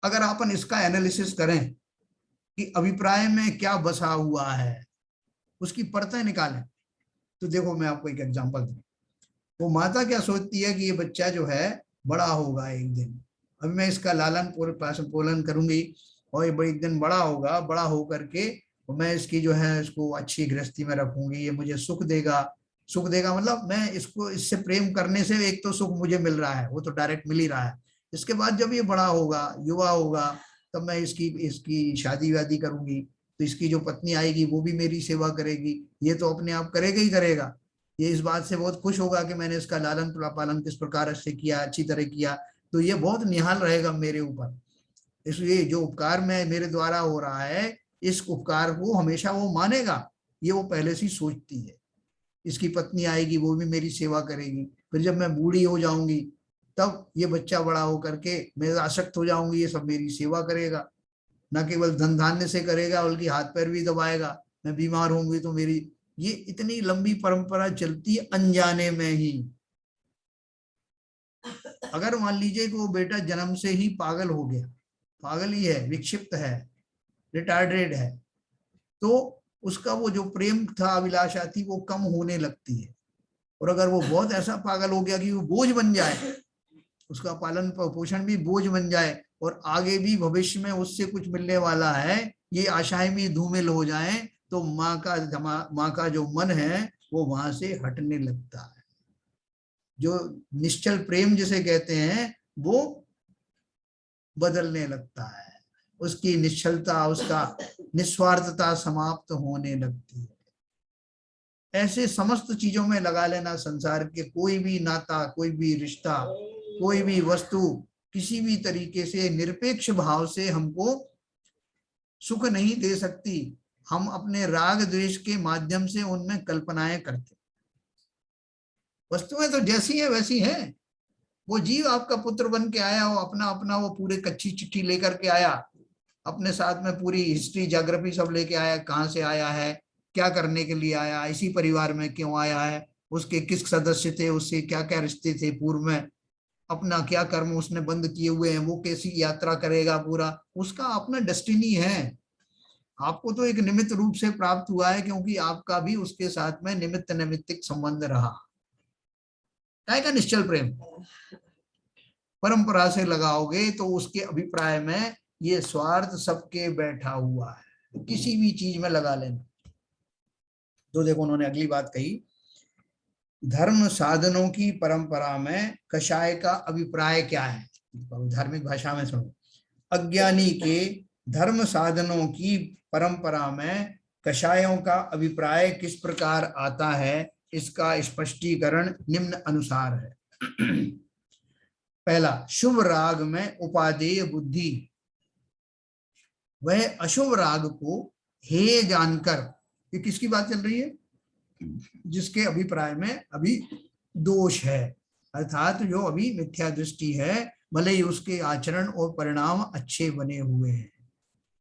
अगर अपन इसका एनालिसिस करें कि अभिप्राय में क्या बसा हुआ है, उसकी परतें निकालें, तो देखो मैं आपको एक एग्जांपल दूं। वो माता क्या सोचती है कि ये बच्चा जो है बड़ा होगा एक दिन, अभी मैं इसका लालन पालन करूंगी और ये एक दिन बड़ा होगा, बड़ा होकर के मैं इसकी जो है इसको अच्छी गृहस्थी में रखूंगी, ये मुझे सुख देगा। सुख देगा मतलब मैं इसको, इससे प्रेम करने से एक तो सुख मुझे मिल रहा है, वो तो डायरेक्ट मिल ही रहा है। इसके बाद जब ये बड़ा होगा, युवा होगा, तब मैं इसकी इसकी शादी वादी करूंगी, तो इसकी जो पत्नी आएगी वो भी मेरी सेवा करेगी, ये तो अपने आप करेगा ही करेगा। ये इस बात से बहुत खुश होगा कि मैंने इसका लालन पालन किस प्रकार से किया, अच्छी तरह किया, तो ये बहुत निहाल रहेगा मेरे ऊपर। इसलिए जो उपकार में मेरे द्वारा हो रहा है, इस उपकार को हमेशा वो मानेगा, ये वो पहले से ही सोचती है। इसकी पत्नी आएगी वो भी मेरी सेवा करेगी, फिर जब मैं बूढ़ी हो जाऊंगी तब ये बच्चा बड़ा होकर के मैं आसक्त हो जाऊंगी, ये सब मेरी सेवा करेगा, न केवल धन धान्य से करेगा बल्कि हाथ पैर भी दबाएगा, मैं बीमार होंगी तो मेरी, ये इतनी लंबी परंपरा चलती है अनजाने में ही। अगर मान लीजिए कि वो बेटा जन्म से ही पागल हो गया, पागल ही है, विक्षिप्त है, रिटार्डेड है, तो उसका वो जो प्रेम था, अभिलाषा थी, वो कम होने लगती है। और अगर वो बहुत ऐसा पागल हो गया कि वो बोझ बन जाए, उसका पालन पोषण भी बोझ बन जाए और आगे भी भविष्य में उससे कुछ मिलने वाला है, ये आशाएं भी धूमिल हो जाएं, तो माँ का जो मन है वो वहां से हटने लगता है। जो निश्चल प्रेम जिसे कहते हैं वो बदलने लगता है, उसकी निश्चलता, उसका निस्वार्थता समाप्त होने लगती है। ऐसे समस्त चीजों में लगा लेना, संसार के कोई भी नाता, कोई भी रिश्ता, कोई भी वस्तु किसी भी तरीके से निरपेक्ष भाव से हमको सुख नहीं दे सकती। हम अपने राग द्वेष के माध्यम से उनमें कल्पनाएं करते। वस्तुएं तो जैसी है वैसी हैं। वो जीव आपका पुत्र बन के आया, वो अपना अपना वो पूरे कच्ची चिट्ठी लेकर के आया, अपने साथ में पूरी हिस्ट्री ज्योग्राफी सब लेके आया, कहाँ से आया है, क्या करने के लिए आया, इसी परिवार में क्यों आया है, उसके किस सदस्य थे, उससे क्या क्या रिश्ते थे पूर्व में, अपना क्या कर्म उसने बंद किए हुए हैं, वो कैसी यात्रा करेगा, पूरा उसका अपना डेस्टिनी है। आपको तो एक निमित्त रूप से प्राप्त हुआ है, क्योंकि आपका भी उसके साथ में निमित्त नैमित्तिक संबंध रहा। काय का निश्चल प्रेम परंपरा से लगाओगे तो उसके अभिप्राय में ये स्वार्थ सबके बैठा हुआ है, किसी भी चीज में लगा लेना। तो देखो उन्होंने अगली बात कही, धर्म साधनों की परंपरा में कषाय का अभिप्राय क्या है। धार्मिक भाषा में सुनो, अज्ञानी के धर्म साधनों की परंपरा में कषायों का अभिप्राय किस प्रकार आता है, इसका स्पष्टीकरण निम्न अनुसार है। पहला, शुभ राग में उपादेय बुद्धि, वह अशुभ राग को हेय जानकर, ये किसकी बात चल रही है, जिसके अभिप्राय में अभी दोष है, अर्थात जो अभी मिथ्या दृष्टि है, भले ही उसके आचरण और परिणाम अच्छे बने हुए हैं,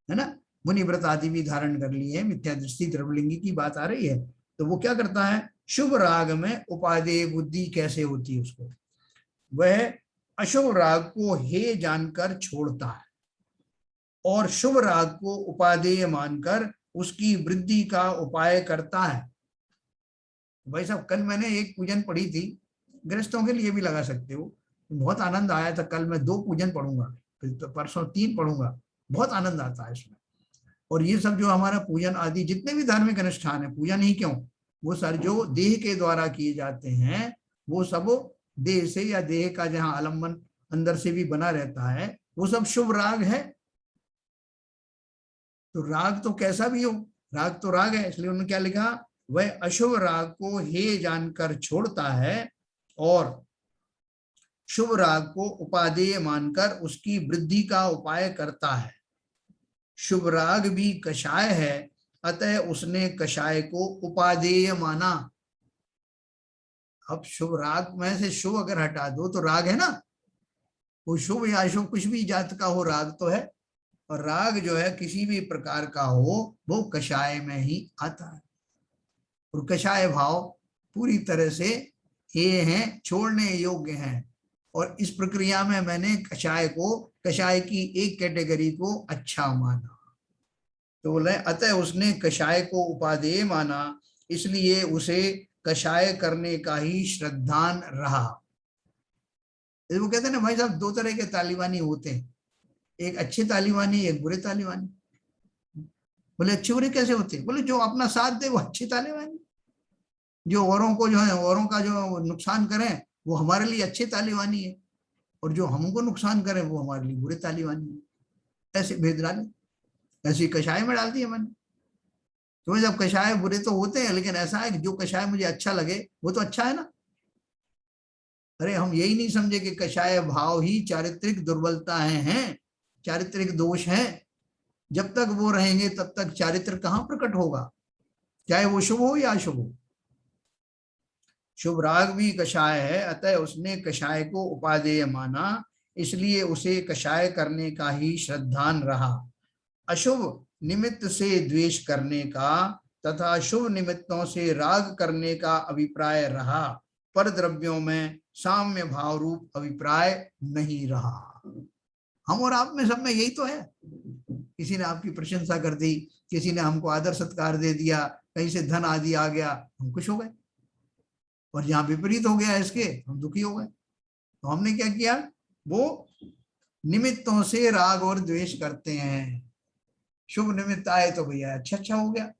है ना, मुनि व्रत आदि भी धारण कर लिए, मिथ्या दृष्टि द्रव्यलिंगी की बात आ रही है, तो वो क्या करता है, शुभ राग में उपादेय बुद्धि कैसे होती है उसको, वह अशुभ राग को हे जानकर छोड़ता है और शुभ राग को उपादेय मानकर उसकी वृद्धि का उपाय करता है। भाई साहब, कल मैंने एक पूजन पढ़ी थी, गृहस्थों के लिए भी लगा सकते हो, बहुत आनंद आया था। कल मैं 2 पूजन पढ़ूंगा, फिर तो परसों 3 पढ़ूंगा, बहुत आनंद आता है इसमें। और ये सब जो हमारा पूजन आदि जितने भी धार्मिक अनुष्ठान है, पूजन ही क्यों, वो सारे जो देह के द्वारा किए जाते हैं, वो सब देह से या देह का जहाँ आलम्बन अंदर से भी बना रहता है, वो सब शुभ राग है। तो राग तो कैसा भी हो, राग तो राग है, इसलिए उन्होंने क्या लिखा, वह अशुभ राग को हे जानकर छोड़ता है और शुभ राग को उपादेय मानकर उसकी वृद्धि का उपाय करता है। शुभ राग भी कषाय है, अतः उसने कषाय को उपादेय माना। अब शुभ राग में से शुभ अगर हटा दो तो राग है ना, वो शुभ या अशुभ कुछ भी जात का हो, राग तो है, और राग जो है किसी भी प्रकार का हो वो कषाय में ही आता है। और कषाय भाव पूरी तरह से ये हैं, छोड़ने योग्य हैं। और इस प्रक्रिया में मैंने कषाय की एक कैटेगरी को अच्छा माना। तो बोले अतः उसने कषाय को उपादेय माना, इसलिए उसे कषाय करने का ही श्रद्धान रहा। वो कहते हैं ना भाई साहब, 2 तरह के तालिबानी होते हैं, एक अच्छे तालिबानी, एक बुरे तालिबानी। बोले अच्छे बुरे कैसे होते हैं, बोले जो अपना साथ दे वो अच्छे तालिबानी, जो औरों को जो है औरों का जो नुकसान करें वो हमारे लिए अच्छे तालिबानी है, और जो हमको नुकसान करें वो हमारे लिए बुरे तालिबानी है। ऐसे भेद डाले, ऐसी कषाय में डाल दिया मैंने। तो जब कषाय बुरे तो होते हैं, लेकिन ऐसा है कि जो कषाय मुझे अच्छा लगे वो तो अच्छा है ना। अरे हम यही नहीं समझे कि कषाय भाव ही चारित्रिक दुर्बलताएं हैं, चारित्रिक दोष हैं। जब तक वो रहेंगे तब तक चारित्र कहाँ प्रकट होगा, चाहे वो शुभ हो या अशुभ हो। शुभ राग भी कषाय है, अतः उसने कषाय को उपादेय माना, इसलिए उसे कषाय करने का ही श्रद्धान रहा। अशुभ निमित्त से द्वेष करने का तथा शुभ निमित्तों से राग करने का अभिप्राय रहा, पर द्रव्यों में साम्य भाव रूप अभिप्राय नहीं रहा। हम और आप में सब में यही तो है। किसी ने आपकी प्रशंसा कर दी, किसी ने हमको आदर सत्कार दे दिया, कहीं से धन आदि आ गया, हम खुश हो गए, और जहां विपरीत हो गया इसके हम दुखी हो गए। तो हमने क्या किया, वो निमित्तों से राग और द्वेष करते हैं। शुभ निमित्त आए तो भैया अच्छा अच्छा हो गया,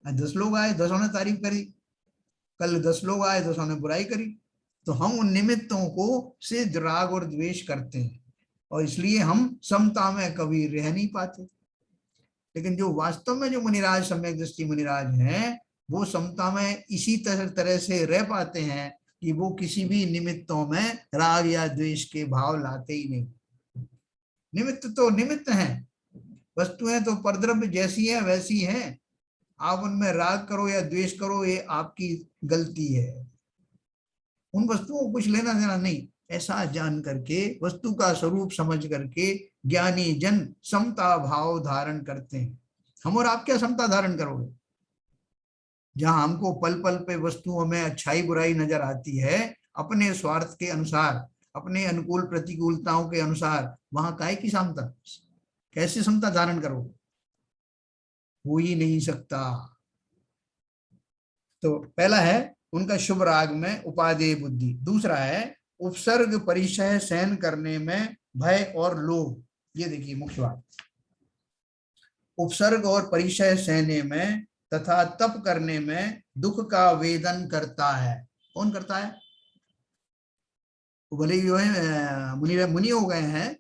10 लोग आए 10 ने तारीफ करी, कल 10 लोग आए 10 ने बुराई करी, तो हम उन निमित्तों को से राग और द्वेष करते हैं, और इसलिए हम समता में कभी रह नहीं पाते। लेकिन जो वास्तव में जो मुनिराज सम्यक दृष्टि मुनिराज हैं, वो समता में इसी तरह से रह पाते हैं कि वो किसी भी निमित्तों में राग या द्वेष के भाव लाते ही नहीं। निमित्त तो निमित्त हैं, वस्तुएं तो परद्रव्य जैसी है वैसी हैं, आप उनमें राग करो या द्वेष करो ये आपकी गलती है, उन वस्तुओं को कुछ लेना देना नहीं। ऐसा जान करके, वस्तु का स्वरूप समझ करके ज्ञानी जन समता भाव धारण करते हैं। हम और आप क्या समता धारण करोगे? जहां हमको पल पल पे वस्तुओं में अच्छाई बुराई नजर आती है, अपने स्वार्थ के अनुसार, अपने अनुकूल प्रतिकूलताओं के अनुसार, वहां काहे की समता, कैसे समता धारण करोगे? हो ही नहीं सकता। तो पहला है उनका शुभ राग में उपादेय बुद्धि, दूसरा है उपसर्ग परिचय सहन करने में भय और लोभ। ये देखिए मुख्य बात, उपसर्ग और परिचय सहने में तथा तप करने में दुख का वेदन करता है। कौन करता है? भले ही जो है मुनि मुनि हो गए हैं,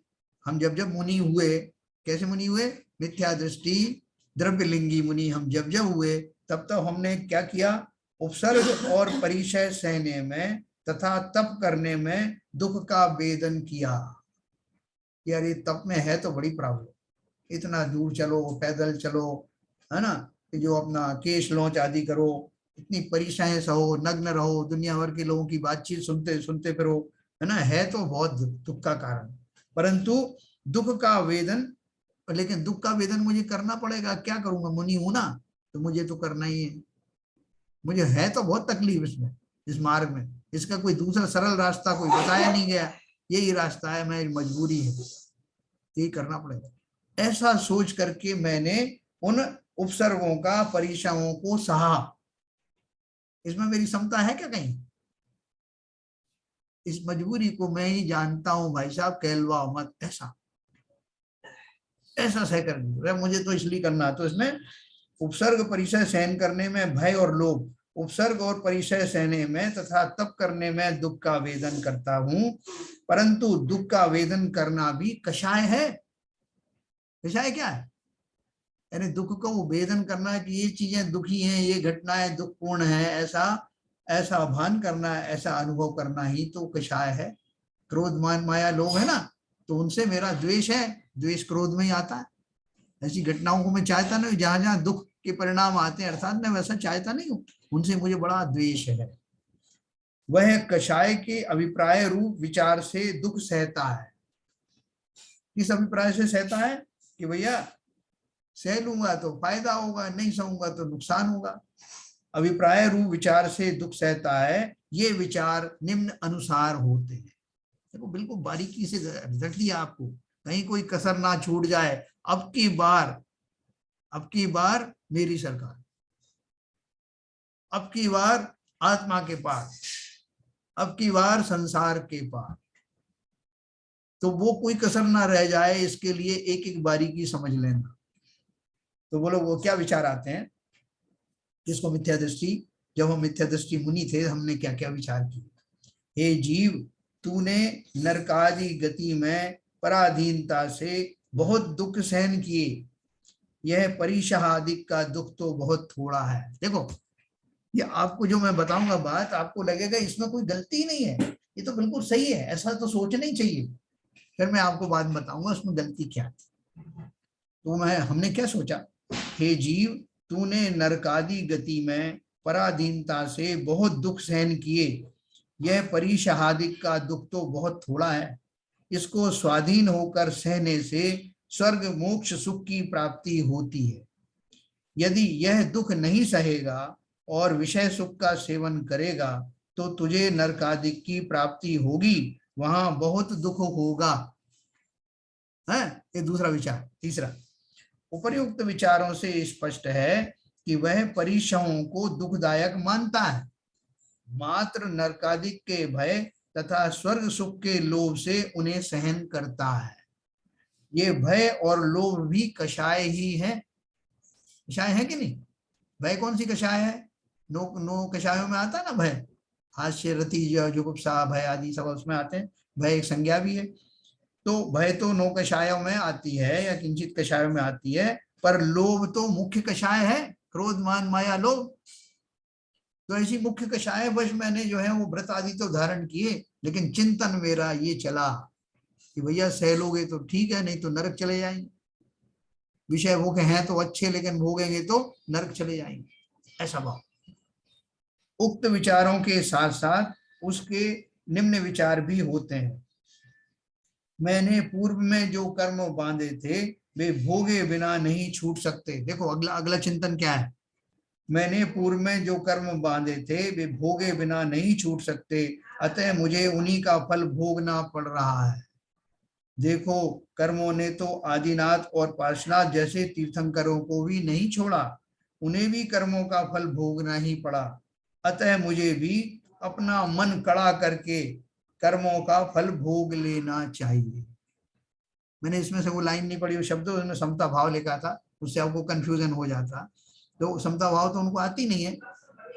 हम जब जब मुनि हुए, कैसे मुनि हुए? मिथ्या दृष्टि द्रव्यलिंगी मुनि हम जब जब हुए, तब तब हमने क्या किया? उपसर्ग और परिचय सहने में तथा तप करने में दुख का वेदन किया। यार ये तप में है तो बड़ी प्रॉब्लम, इतना दूर चलो, पैदल चलो, है ना, जो अपना केश लॉन्च आदि करो, इतनी परेशानी सहो, नग्न रहो, दुनिया भर के लोगों की बातचीत सुनते सुनते फिरो, है ना, है तो बहुत दुख का कारण, परंतु दुख का वेदन। लेकिन दुख का वेदन मुझे करना पड़ेगा, क्या करूंगा, मुनि हूं ना, तो मुझे तो करना ही है। मुझे है तो बहुत तकलीफ इसमें, इस मार्ग में, इसका कोई दूसरा सरल रास्ता कोई बताया नहीं गया, यही रास्ता है, मैं मजबूरी है, यही करना पड़ेगा। ऐसा सोच करके मैंने उन उपसर्गों का परिचयों को सहा। इसमें मेरी क्षमता है क्या कहीं? इस मजबूरी को मैं ही जानता हूं भाई साहब, कहलवाओ मत, ऐसा ऐसा सह कर मुझे तो इसलिए करना। तो इसमें उपसर्ग परिचय सहन करने में भय और लोभ, उपसर्ग और परिचय सहने में तथा तप करने में दुख का वेदन करता हूं, परंतु दुख का वेदन करना भी कषाय है। कषाय क्या है? यानी दुख को वेदन करना है कि ये चीजें दुखी हैं, ये घटनाएं दुखपूर्ण है, ऐसा ऐसा भान करना, ऐसा अनुभव करना ही तो कषाय है। क्रोध मान माया लोभ है ना, तो उनसे मेरा द्वेष है, द्वेष क्रोध में ही आता है। ऐसी घटनाओं को मैं चाहता नहीं, जहां जहां दुख के परिणाम आते हैं, अर्थात मैं वैसा चाहता नहीं हूँ, उनसे मुझे बड़ा द्वेष है। वह कषाय के अभिप्राय रूप विचार से दुख सहता है। किस अभिप्राय से सहता है? कि भैया सह लूंगा तो फायदा होगा, नहीं सहूंगा तो नुकसान होगा। अभिप्राय रूप विचार से दुख सहता है, ये विचार निम्न अनुसार होते हैं। देखो बिल्कुल बारीकी से रख दिया आपको, कहीं कोई कसर ना छूट जाए। अब की बार मेरी सरकार, अब की बार आत्मा के पास, अब की बार संसार के पास, तो वो कोई कसर ना रह जाए, इसके लिए एक एक बारीकी समझ लेना। तो बोलो वो क्या विचार आते हैं, जिसको मिथ्या दृष्टि, जब हम मिथ्या दृष्टि मुनि थे हमने क्या क्या विचार किए। हे जीव, तूने नरकादि गति में पराधीनता से बहुत दुख सहन किए, यह परिशहादिक का दुख तो बहुत थोड़ा है। देखो, ये आपको जो मैं बताऊंगा बात, आपको लगेगा इसमें कोई गलती ही नहीं है, ये तो बिल्कुल सही है, ऐसा तो सोचना ही चाहिए। फिर मैं आपको बाद में बताऊंगा उसमें गलती क्या है। तो हमने क्या सोचा, हे जीव, तूने नरकादि गति में पराधीनता से बहुत दुख सहन किए, यह परिशहादिक का दुख तो बहुत थोड़ा है। इसको स्वाधीन होकर सहने से स्वर्ग मोक्ष सुख की प्राप्ति होती है। यदि यह दुख नहीं सहेगा और विषय सुख का सेवन करेगा तो तुझे नरकादिक की प्राप्ति होगी, वहां बहुत दुख होगा। है ये दूसरा विचार। तीसरा, उपर्युक्त विचारों से स्पष्ट है कि वह परीक्षाओं को दुखदायक मानता है, मात्र नरकादिक के भय तथा स्वर्ग सुख के लोभ से उन्हें सहन करता है। ये भय और लोभ भी कषाय ही है। कषाय है कि नहीं? भय कौन सी कषाय है? नो कषायों में आता है ना भय, हास्य रति जुगुप्सा भय आदि सब उसमें आते हैं। भय एक संज्ञा भी है। तो भय तो नौ कषायों में आती है या किंचित कषायों में आती है, पर लोभ तो मुख्य कषाय है, क्रोध मान माया लोभ। तो ऐसी मुख्य कषाय वश मैंने जो है वो व्रत आदि तो धारण किए, लेकिन चिंतन मेरा ये चला कि भैया सह लोगे तो ठीक है, नहीं तो नरक चले जाएंगे। विषय भोग हैं तो अच्छे, लेकिन भोगेंगे तो नरक चले जाएंगे, ऐसा भाव। उक्त विचारों के साथ साथ उसके निम्न विचार भी होते हैं। मैंने पूर्व में जो कर्म बांधे थे वे भोगे बिना नहीं छूट सकते। देखो अगला अगला चिंतन क्या है, मैंने पूर्व में जो कर्म बांधे थे वे भोगे बिना नहीं छूट सकते, अतः मुझे उन्हीं का फल भोगना पड़ रहा है। देखो, कर्मों ने तो आदिनाथ और पार्श्वनाथ जैसे तीर्थंकरों को भी नहीं छोड़ा, उन्हें भी कर्मों का फल भोगना ही पड़ा। अतः मुझे भी अपना मन कड़ा करके कर्मों का फल भोग लेना चाहिए। मैंने इसमें से वो लाइन नहीं पढ़ी, वो शब्द उसमें समता भाव लिखा था, उससे आपको कंफ्यूजन हो जाता। तो समता भाव तो उनको आती नहीं है,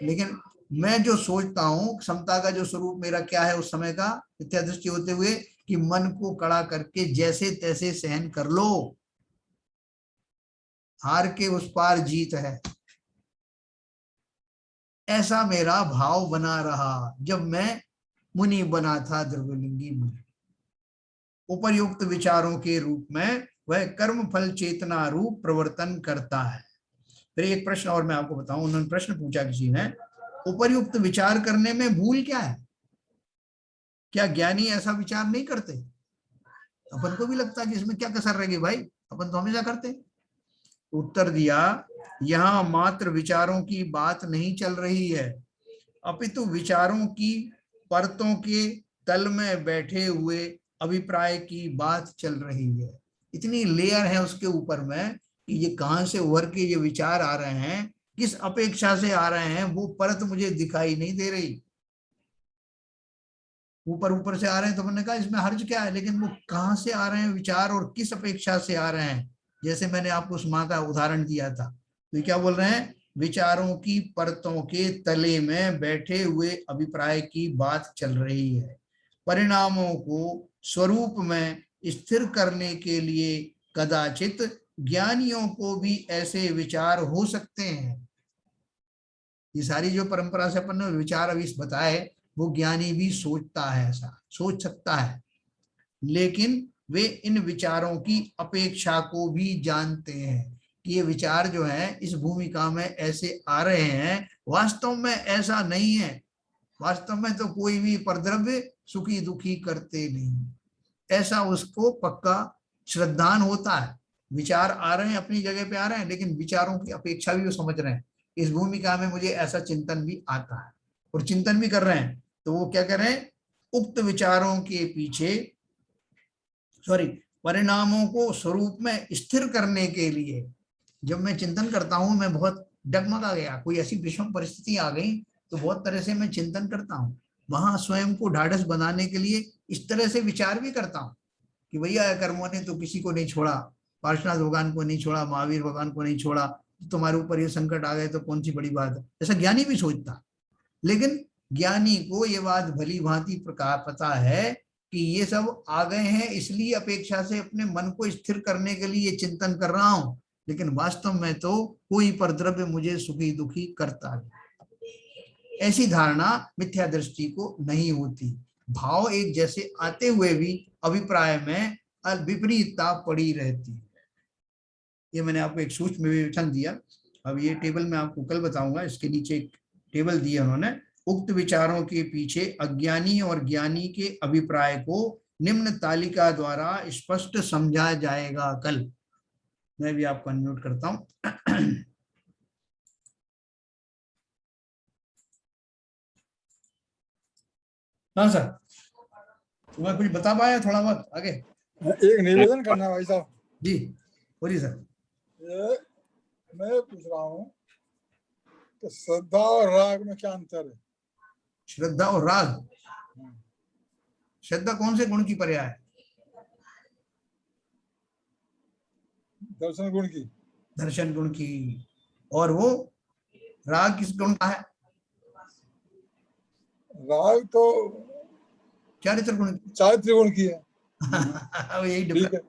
लेकिन मैं जो सोचता हूँ समता का जो स्वरूप मेरा क्या है उस समय का मिथ्या दृष्टि होते हुए, कि मन को कड़ा करके जैसे तैसे सहन कर लो, हार के उस पार जीत है, ऐसा मेरा भाव बना रहा जब मैं मुनि बना था, द्रव्यलिंगी मुनि। उपर्युक्त विचारों के रूप में वह कर्म फल चेतना रूप प्रवर्तन करता है। फिर एक प्रश्न और मैं आपको बताऊं, उन्होंने प्रश्न पूछा किसी ने, उपर्युक्त विचार करने में भूल क्या है? क्या ज्ञानी ऐसा विचार नहीं करते? अपन को भी लगता है कि इसमें क्या कसर रहेगी भाई, अपन तो हमेशा करते। उत्तर दिया, यहाँ मात्र विचारों की बात नहीं चल रही है, अपितु विचारों की परतों के तल में बैठे हुए अभिप्राय की बात चल रही है। इतनी लेयर है उसके ऊपर में कि ये कहां से उभर के ये विचार आ रहे हैं, किस अपेक्षा से आ रहे हैं, वो परत मुझे दिखाई नहीं दे रही। ऊपर ऊपर से आ रहे हैं तो मैंने कहा इसमें हर्ज क्या है, लेकिन वो कहां से आ रहे हैं विचार और किस अपेक्षा से आ रहे हैं, जैसे मैंने आपको उस माँ का उदाहरण दिया था। तो ये क्या बोल रहे हैं, विचारों की परतों के तले में बैठे हुए अभिप्राय की बात चल रही है। परिणामों को स्वरूप में स्थिर करने के लिए कदाचित ज्ञानियों को भी ऐसे विचार हो सकते हैं। ये सारी जो परंपरा से अपन ने विचार अभी बताए, वो ज्ञानी भी सोचता है, ऐसा सोच सकता है, लेकिन वे इन विचारों की अपेक्षा को भी जानते हैं कि ये विचार जो है इस भूमिका में ऐसे आ रहे हैं, वास्तव में ऐसा नहीं है। वास्तव में तो कोई भी परद्रव्य सुखी दुखी करते नहीं, ऐसा उसको पक्का श्रद्धान होता है। विचार आ रहे हैं, अपनी जगह पे आ रहे हैं, लेकिन विचारों की अपेक्षा भी वो समझ रहे हैं, इस भूमिका में मुझे ऐसा चिंतन भी आता है, और चिंतन भी कर रहे हैं। तो वो क्या कर रहे हैं, उक्त विचारों के पीछे परिणामों को स्वरूप में स्थिर करने के लिए, जब मैं चिंतन करता हूं, मैं बहुत डगमगा गया, कोई ऐसी विषम परिस्थिति आ गई, तो बहुत तरह से मैं चिंतन करता हूँ, वहां स्वयं को ढाढ़स बनाने के लिए इस तरह से विचार भी करता हूँ कि भैया कर्मों ने तो किसी को नहीं छोड़ा, पार्श्वनाथ भगवान को नहीं छोड़ा, महावीर भगवान को नहीं छोड़ा, तुम्हारे ऊपर ये संकट आ गए तो कौन सी बड़ी बात है, ऐसा ज्ञानी भी सोचता। लेकिन ज्ञानी को ये बात भली भांति प्रकार पता है कि ये सब आ गए हैं इसलिए अपेक्षा से अपने मन को स्थिर करने के लिए चिंतन कर रहा हूं, लेकिन वास्तव में तो कोई परद्रव्य मुझे सुखी दुखी करता नहीं। ऐसी धारणा मिथ्या दृष्टि को नहीं होती। भाव एक जैसे आते हुए भी अभिप्राय में विपरीतता पड़ी रहती है। ये मैंने आपको एक सूक्ष्म विवेचन दिया। अब ये टेबल मैं आपको कल बताऊंगा। इसके नीचे एक टेबल दिया उन्होंने। उक्त विचारों के पीछे अज्ञानी और ज्ञानी के अभिप्राय को निम्न तालिका द्वारा स्पष्ट समझा जाएगा कल। मैं भी आपको अनम्यूट करता हूं। हाँ सर, तुम्हें कुछ बता पाया थोड़ा बहुत आगे? एक निवेदन करना है भाई साहब जी, बोलिए सर। ये मैं पूछ रहा हूँ कि श्रद्धा और राग में क्या अंतर है? श्रद्धा और राग, श्रद्धा कौन से गुण की पर्याय है? दर्शन गुण की। दर्शन गुण की। और वो राग किस गुण का है? राग तो चारित्र गुण। चारित्र गुण की है। यही ठीक है,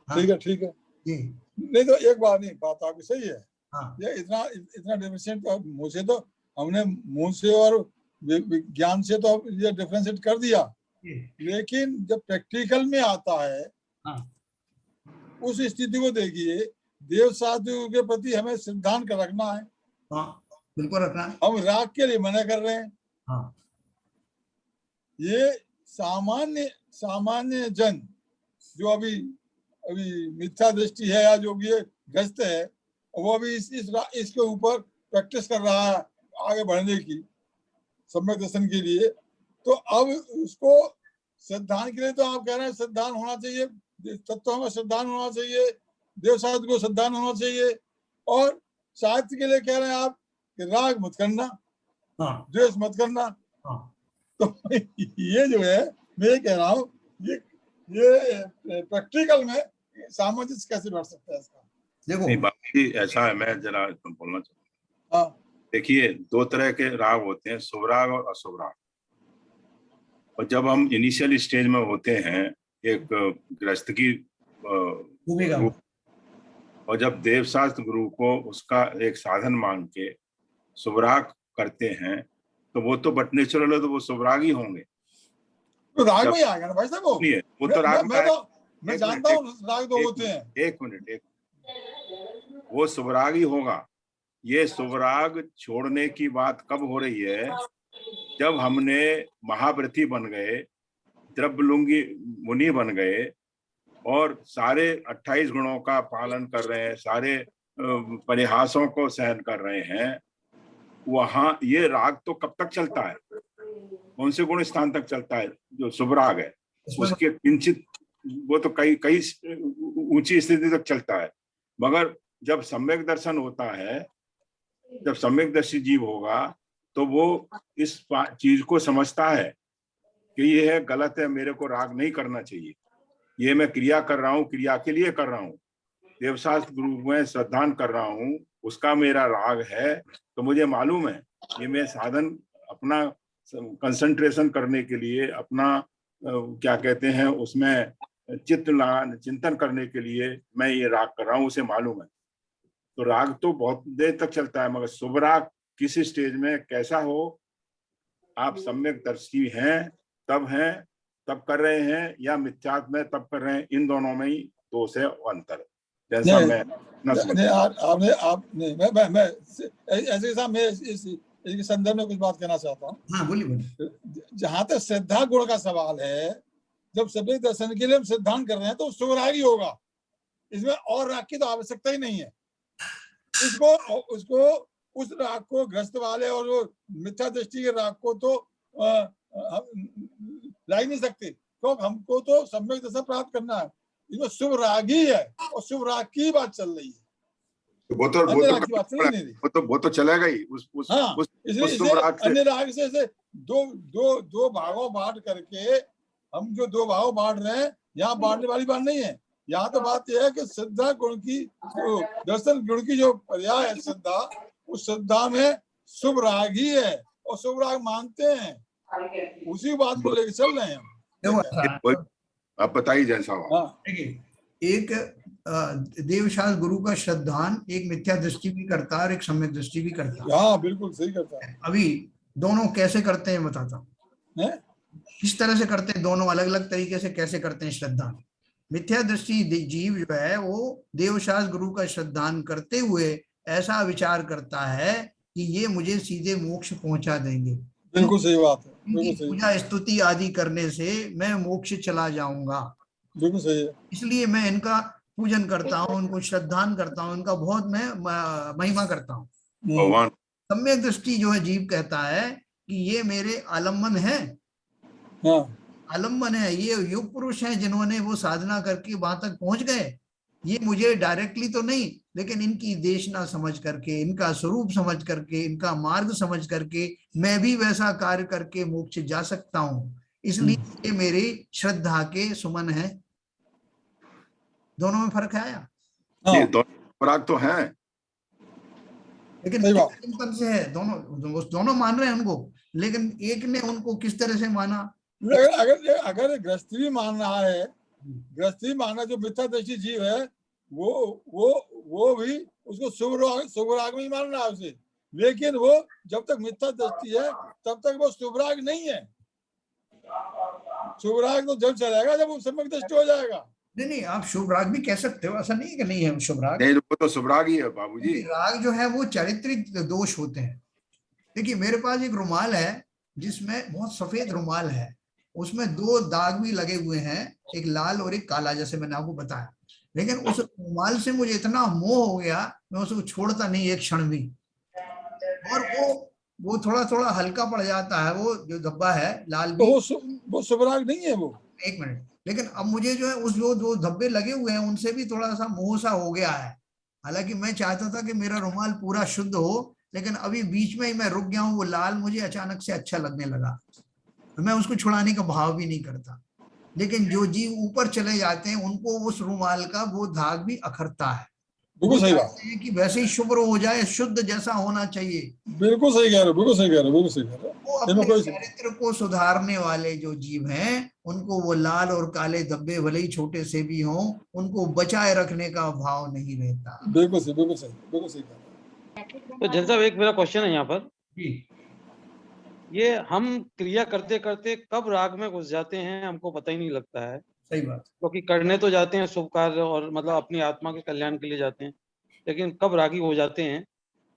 ठीक है, ठीक है जी। नहीं तो एक बात नहीं, बात आपकी सही है। हाँ। ये इतना डिफरेंशिएट तो मुझे तो हमने मुंह से और विज्ञान से तो ये डिफरेंशिएट कर दिया, लेकिन जब प्रैक्टिकल में आता है हाँ। उस स्थिति को देखिए, देव साधु के प्रति हमें सिद्धांत का रखना है। हाँ, बिल्कुल रखना है। हम राग के लिए मना कर रहे हैं। हाँ। ये सामान्य जन जो अभी मिथ्या दृष्टि है या जो भी ग्रस्त है, वो अभी इसके ऊपर प्रैक्टिस कर रहा है आगे बढ़ने की, सम्यक दर्शन के लिए। तो अब उसको सिद्धांत के लिए तो आप कह रहे हैं सिद्धांत होना चाहिए, तत्व में सिद्धांत होना चाहिए, देव साधु को सिद्धांत होना चाहिए, और साहित्य के लिए कह रहे हैं आप कि राग मत करना, हाँ। द्वेष मत करना। हाँ। तो ये जो है, मैं ये कह रहा हूँ, ये प्रैक्टिकल में सामंजस्य कैसे बढ़ सकता है इसका? देखो नहीं, बाकी ऐसा है, मैं जरा बोलना चाहता हूँ। हाँ, देखिए, दो तरह के राग होते हैं, शुभ राग और अशुभ राग। और जब हम इनिशियल स्टेज में होते हैं, एक गृहस्थ की भूमिका, और जब देवशास्त्र गुरु को उसका एक साधन मान के शुभ राग करते हैं, तो वो तो बट नेचुरल है, तो वो शुभ राग ही होंगे। तो राग में आएगा ना भाई साहब, वो तो राग में मैं जानता हूँ राग दो होते हैं। एक मिनट, वो शुभ राग ही होगा। ये शुभ राग छोड़ने की बात कब हो रही है? जब हमने महाव्रती बन गए, द्रव्यलुंगी मुनि बन गए और सारे 28 गुणों का पालन कर रहे हैं, सारे परिहासों को सहन कर रहे हैं, वहां ये राग तो कब तक चलता है? कौन से गुण स्थान तक चलता है? जो शुभ राग है उसके किंचित, वो तो कई ऊंची स्थिति तक चलता है। मगर जब सम्यक दर्शन होता है, जब सम्यक दर्शी जीव होगा, तो वो इस चीज को समझता है कि ये है गलत है, मेरे को राग नहीं करना चाहिए, ये मैं क्रिया कर रहा हूँ, क्रिया के लिए कर रहा हूँ, देवशास्त्र गुरु में श्रद्धान कर रहा हूँ, उसका मेरा राग है, तो मुझे मालूम है ये मैं साधन अपना कंसंट्रेशन करने के लिए, अपना क्या कहते हैं उसमें चिंतन करने के लिए मैं ये राग कर रहा हूँ, उसे मालूम है। तो राग तो बहुत देर तक चलता है, मगर शुभ राग किस स्टेज में कैसा हो, आप सम्यक दर्शी हैं तब कर रहे हैं, या मिथ्यात्व में तब कर रहे हैं, इन दोनों में ही दोष है और अंतर है। जैसा मैं ऐसे साहब, मैं इसके संदर्भ में कुछ बात कहना चाहता हूँ। हाँ, बोलिए। जहां तक श्रद्धा गुण का सवाल है, जब सम्यक दर्शन के लिए हम सिद्धांत कर रहे हैं तो शुभ राग ही होगा, इसमें और राग की तो आवश्यकता ही नहीं है। उसको उस राग को ग्रस्त वाले और वो मिथ्या दृष्टि के राग को तो ला ही नहीं सकते, क्योंकि हमको तो सम्यक दर्शन प्राप्त करना है। इसमें शुभ राग ही है और शुभ राग की बात चल रही है, वो तो चलेगा ही अन्य राग से दो भागों बांट करके हम जो दो भागों बांट रहे हैं, यहाँ बांटने वाली बात नहीं है। यहाँ तो बात यह है कि श्रद्धा गुण की, दर्शन गुण की जो पर्याय है श्रद्धा, उस श्रद्धा में शुभ राग ही है और शुभ राग मानते हैं, उसी बात को लेकर चल रहे हैं। देखो कोई- आप बताइए जैसा हो। हाँ देखिए, एक देवशास्त्र गुरु का श्रद्धान एक मिथ्या दृष्टि भी करता है और एक सम्यक दृष्टि भी करता है। हाँ बिल्कुल सही करता है। अभी दोनों कैसे करते हैं बताता हूँ, हैं? किस तरह से करते हैं, दोनों अलग अलग तरीके से कैसे करते हैं श्रद्धान। मिथ्या दृष्टि जीव जो है वो देवशास्त्र गुरु का श्रद्धान करते हुए ऐसा विचार करता है कि ये मुझे सीधे मोक्ष पहुंचा देंगे, बिल्कुल सही बात है, इनकी बिल्कुल सही, पूजा स्तुति आदि करने से मैं मोक्ष चला जाऊंगा, बिल्कुल सही है। इसलिए मैं इनका पूजन करता हूँ, उनको श्रद्धान करता हूँ, इनका बहुत मैं महिमा करता हूँ। भगवान सम्यक दृष्टि जो है जीव कहता है कि ये मेरे आलम्बन है, हाँ आलम्बन है, ये युग पुरुष हैं जिन्होंने वो साधना करके वहां तक पहुंच गए, ये मुझे डायरेक्टली तो नहीं लेकिन इनकी देशना समझ करके, इनका स्वरूप समझ करके, इनका मार्ग समझ करके मैं भी वैसा कार्य करके मोक्ष जा सकता हूँ, इसलिए ये मेरी श्रद्धा के सुमन है। दोनों में फर्क है आया? ये हाँ दोनों पराग तो हैं, लेकिन सही बात। चिंतन से है, दोनों मान रहे हैं उनको, लेकिन एक ने उनको किस तरह से माना। अगर अगर अगर गृहस्थी भी मान रहा है, गृहस्थी मानना जो मिथ्यादृष्टि जीव है वो भी उसको शुभ राग में ही मान रहा है उसे, लेकिन वो जब तक मिथ्या दृष्टि है तब तक वो शुभ राग नहीं है। शुभ राग तो जब चलेगा जब वो सम्यक दृष्टि हो जाएगा। नहीं नहीं, आप शुभ राग भी कह सकते हो, ऐसा नहीं है कि नहीं है शुभ राग। नहीं वो तो सुभराग ही है बाबूजी। राग जो है वो चारित्रिक दोष होते हैं। देखिए मेरे पास एक रुमाल है जिसमें बहुत सफेद रुमाल है, उसमें दो दाग भी लगे हुए हैं, एक लाल और एक काला, जैसे मैंने आपको बताया, लेकिन उस रुमाल से मुझे इतना मोह हो गया मैं उसको छोड़ता नहीं एक क्षण भी, और वो थोड़ा थोड़ा हल्का पड़ जाता है, वो जो धब्बा है लाल तो भी। वो शुभ राग नहीं है वो। एक मिनट, लेकिन अब मुझे जो है उस जो दो धब्बे लगे हुए हैं उनसे भी थोड़ा सा मोह सा हो गया है, हालांकि मैं चाहता था कि मेरा रुमाल पूरा शुद्ध हो, लेकिन अभी बीच में ही मैं रुक गया हूँ, वो लाल मुझे अचानक से अच्छा लगने लगा, मैं उसको छुड़ाने का भाव भी नहीं करता। लेकिन जो जीव ऊपर चले जाते हैं उनको उस रुमाल का वो धाग भी अखरता है, वो बिल्कुल सही बात, चाहते हैं कि वैसे ही शुभ्र हो जाए, शुद्ध जैसा होना चाहिए। बिल्कुल सही कह रहे हो, बिल्कुल सही कह रहे हो, बिल्कुल सही कह रहे वो हो, अपने कोई चरित्र को सुधारने वाले जो जीव हैं उनको वो लाल और काले धब्बे भले ही छोटे से भी हों उनको बचाए रखने का भाव नहीं रहता। बिल्कुल सही, बिल्कुल सही, बिल्कुल सही कह रहे हो। तो जैन साहब एक मेरा क्वेश्चन है यहाँ पर, जी ये हम क्रिया करते करते कब राग में घुस जाते हैं हमको पता ही नहीं लगता है, सही बात। क्योंकि करने तो जाते हैं शुभ कार्य और मतलब अपनी आत्मा के कल्याण के लिए जाते हैं, लेकिन कब रागी हो जाते हैं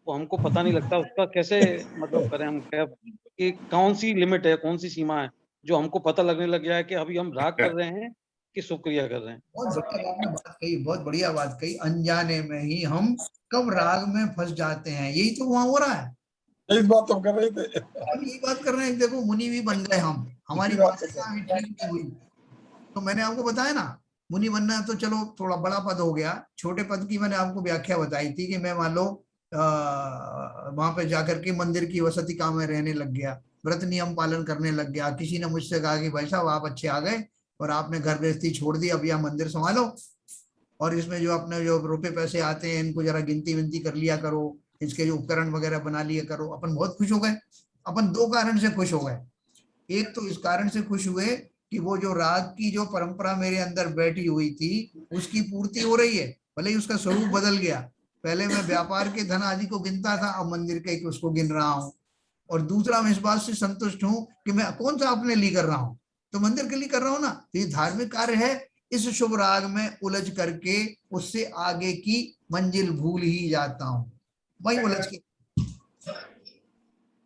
वो हमको पता नहीं लगता, उसका कैसे मतलब करें हम, क्या कि कौन सी लिमिट है, कौन सी सीमा है जो हमको पता लगने लग गया है कि अभी हम राग कर रहे हैं कि शुभ क्रिया कर रहे हैं। बहुत बढ़िया आपने बात कही, बहुत बढ़िया बात कही, अनजाने में ही हम कब राग में फंस जाते हैं, यही तो वहां हो रहा है। इस बात तो हम कर रहे थे। हम यही बात कर रहे हैं, देखो मुनि भी बन गए हम, हमारी इसी बात तो मान्यता भी ठीक नहीं हुई, तो मैंने आपको बताया ना मुनि बनना है तो चलो थोड़ा बड़ा पद हो गया, छोटे पद की मैंने आपको व्याख्या बताई थी कि मैं मान लो वहां पे जाकर के मंदिर की वसतिका में रहने लग गया, व्रत नियम पालन करने लग गया, किसी ने मुझसे कहा कि भाई साहब आप अच्छे आ गए और आपने घर गृहस्थी छोड़ दी, अब यहाँ मंदिर संभालो और इसमें जो अपने जो रुपए पैसे आते हैं इनको जरा गिनती विनती कर लिया करो, इसके जो उपकरण वगैरह बना लिया करो। अपन बहुत खुश हो गए, अपन दो कारण से खुश हो गए, एक तो इस कारण से खुश हुए कि वो जो राग की जो परंपरा मेरे अंदर बैठी हुई थी उसकी पूर्ति हो रही है, भले ही उसका स्वरूप बदल गया, पहले मैं व्यापार के धन आदि को गिनता था, अब मंदिर के उसको गिन रहा हूँ, और दूसरा मैं इस बात से संतुष्ट हूँ कि मैं कौन सा अपने लिए कर रहा हूँ, तो मंदिर के लिए कर रहा हूँ ना, तो ये धार्मिक कार्य है, इस शुभ राग में उलझ करके उससे आगे की मंजिल भूल ही जाता हूँ, वही उलझ के।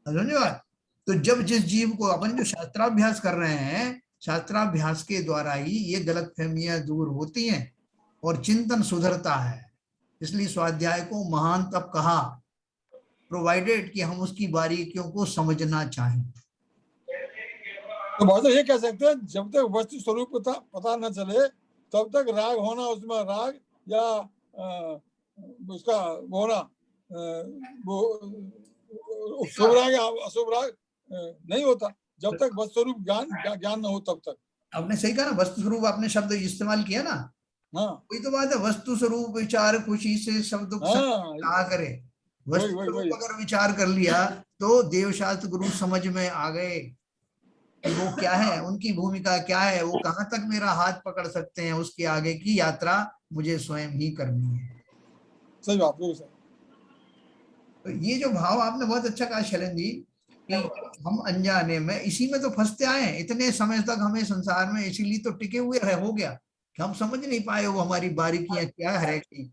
धन्यवाद। तो जब जिस जीव को अपन जो शास्त्राभ्यास कर रहे हैं, शास्त्राभ्यास के द्वारा ही ये गलतफहमियां दूर होती हैं और चिंतन सुधरता है, इसलिए स्वाध्याय को महान तप कहा, प्रोवाइडेड कि हम उसकी बारीकियों को समझना चाहें। तो बात ये कह सकते हैं जब तक वस्तु स्वरूप पता न चले तब तक राग होना, उसमें राग या उसका वो होना, वो शुभ राग या अशुभ राग नहीं होता जब तक वस्तु स्वरूप ज्ञान न हो तब तक। आपने सही कहा ना, वस्तु स्वरूप आपने शब्द इस्तेमाल किया ना, हाँ वही तो बात है, वस्तु स्वरूप विचार खुशी से शब्द कहा करे, वस्तु स्वरूप अगर विचार कर लिया तो देवशास्त्र गुरु समझ में आ गए, कि वो क्या है, उनकी भूमिका क्या है, वो कहाँ तक मेरा हाथ पकड़ सकते हैं, उसके आगे की यात्रा मुझे स्वयं ही करनी है। सही बात, बिल्कुल सही। तो ये जो भाव आपने बहुत अच्छा कहा शरण जी, कि हम अनजाने में इसी में तो फंसते आए हैं इतने समय तक, हमें संसार में इसीलिए तो टिके हुए है, हो गया कि हम समझ नहीं पाए वो हमारी बारीकियां क्या है की।